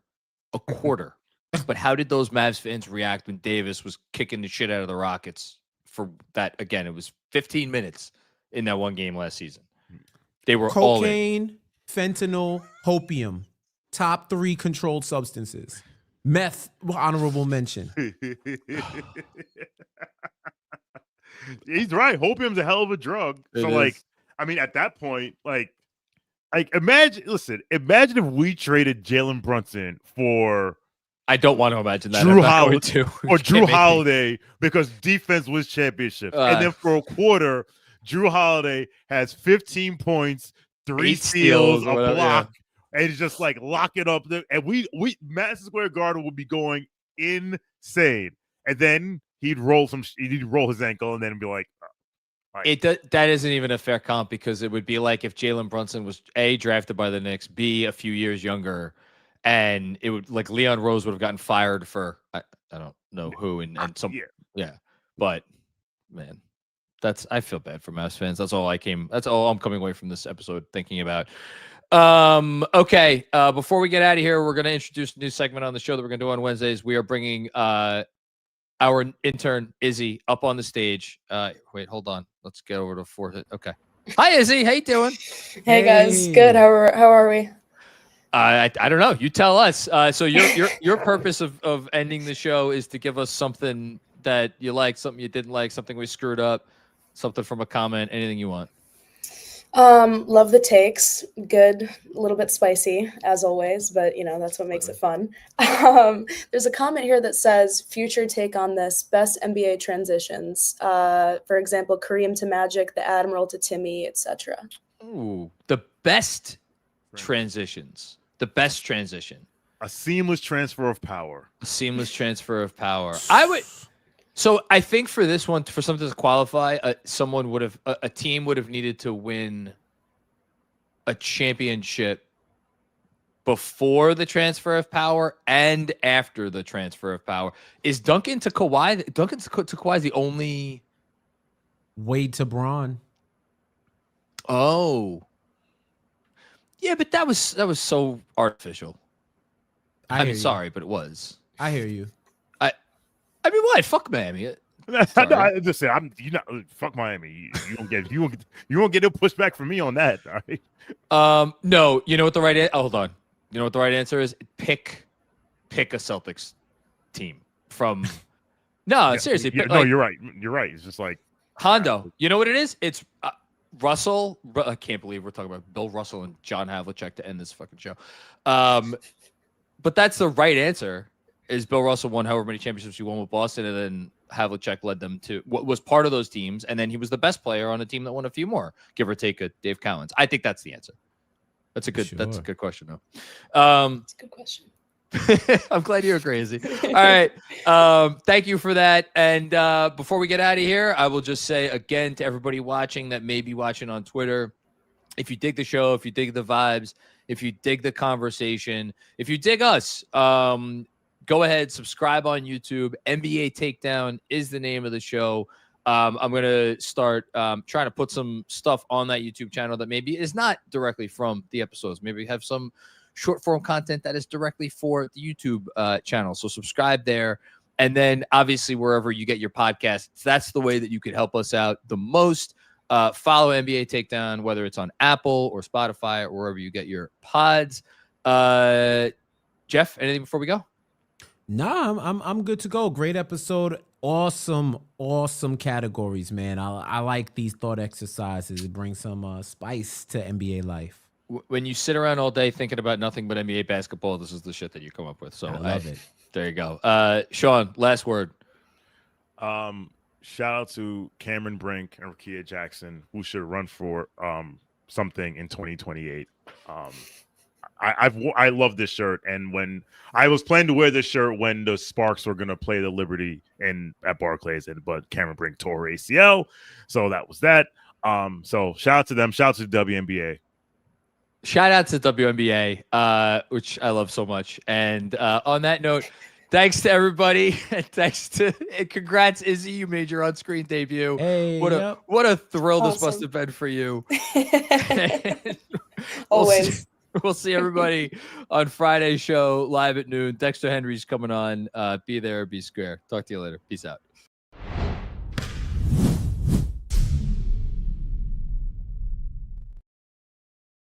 But how did those Mavs fans react when Davis was kicking the shit out of the Rockets for that? Again, it was 15 minutes in that one game last season. They were cocaine, fentanyl, hopium, top 3 controlled substances. Meth, honorable mention. He's right. Hopium's a hell of a drug. At that point, imagine if we traded Jalen Brunson for. I don't want to imagine that. Drew Holiday because defense was championship. And then for a quarter, Drew Holiday has 15 points, 3 steals, a block, and he's just like lock it up. And we Madison Square Garden would be going insane. And then he'd roll his ankle and then be like, that isn't even a fair comp because it would be like if Jalen Brunson was A, drafted by the Knicks, B, a few years younger. And it would like Leon Rose would have gotten fired for I don't know who and some but man, I feel bad for Mavs fans. That's all I'm coming away from this episode thinking about. Okay, before we get out of here, we're going to introduce a new segment on the show that we're going to do on Wednesdays. We are bringing our intern Izzy up on the stage. Wait, hold on. Let's get over to 4. Okay. Hi Izzy, how you doing? Hey guys, good. How are we? I don't know. You tell us. So your purpose of ending the show is to give us something that you like, something you didn't like, something we screwed up, something from a comment, anything you want. Love the takes. Good, a little bit spicy as always, but that's what makes it fun. There's a comment here that says future take on this best NBA transitions. For example, Kareem to Magic, the Admiral to Timmy, etc. Ooh, the best transitions. The best transition. A seamless transfer of power. I would. So I think for this one, for something to qualify, someone would have a team would have needed to win a championship before the transfer of power and after the transfer of power. Is Duncan to Kawhi? Duncan to Kawhi is the only Wade to Braun. Oh, yeah, but that was so artificial. I mean, sorry, but it was. I hear you. I mean, why? Fuck Miami. I just say fuck Miami. You won't get a pushback from me on that. All right. No, you know what the right hold on. You know what the right answer is? Pick a Celtics team from. No, seriously. No, you're right. You're right. It's just like Hondo. You know what it is? It's Russell. I can't believe we're talking about Bill Russell and John Havlicek to end this fucking show. But that's the right answer. Is Bill Russell won however many championships he won with Boston, and then Havlicek led them to what was part of those teams, and then he was the best player on a team that won a few more, give or take a Dave Cowens. I think that's the answer. That's a good question, though. That's a good question. I'm glad you're crazy. All right. Thank you for that. And before we get out of here, I will just say again to everybody watching that may be watching on Twitter, if you dig the show, if you dig the vibes, if you dig the conversation, if you dig us, go ahead, subscribe on YouTube. NBA Takedown is the name of the show. I'm going to start trying to put some stuff on that YouTube channel that maybe is not directly from the episodes. Maybe have some short form content that is directly for the YouTube channel. So subscribe there. And then obviously wherever you get your podcasts, that's the way that you could help us out the most. Follow NBA Takedown, whether it's on Apple or Spotify or wherever you get your pods. Jeff, anything before we go? Nah, I'm good to go. Great episode. Awesome categories, man. I like these thought exercises. It brings some spice to NBA life. When you sit around all day thinking about nothing but NBA basketball, this is the shit that you come up with. So I love it. There you go. Shawn, last word. Shout out to Cameron Brink and Rakia Jackson, who should run for something in 2028. I love this shirt, and when I was planning to wear this shirt when the Sparks were gonna play the Liberty at Barclays, but Cameron Brink tore her ACL, so that was that. So shout out to them. Shout out to the WNBA. Shout out to WNBA, which I love so much. And on that note, thanks to everybody. And congrats, Izzy. You made your on-screen debut. Hey, what a thrill this must have been for you. Always. We'll see everybody on Friday's show live at noon. Dexter Henry's coming on. Be there, be square. Talk to you later. Peace out.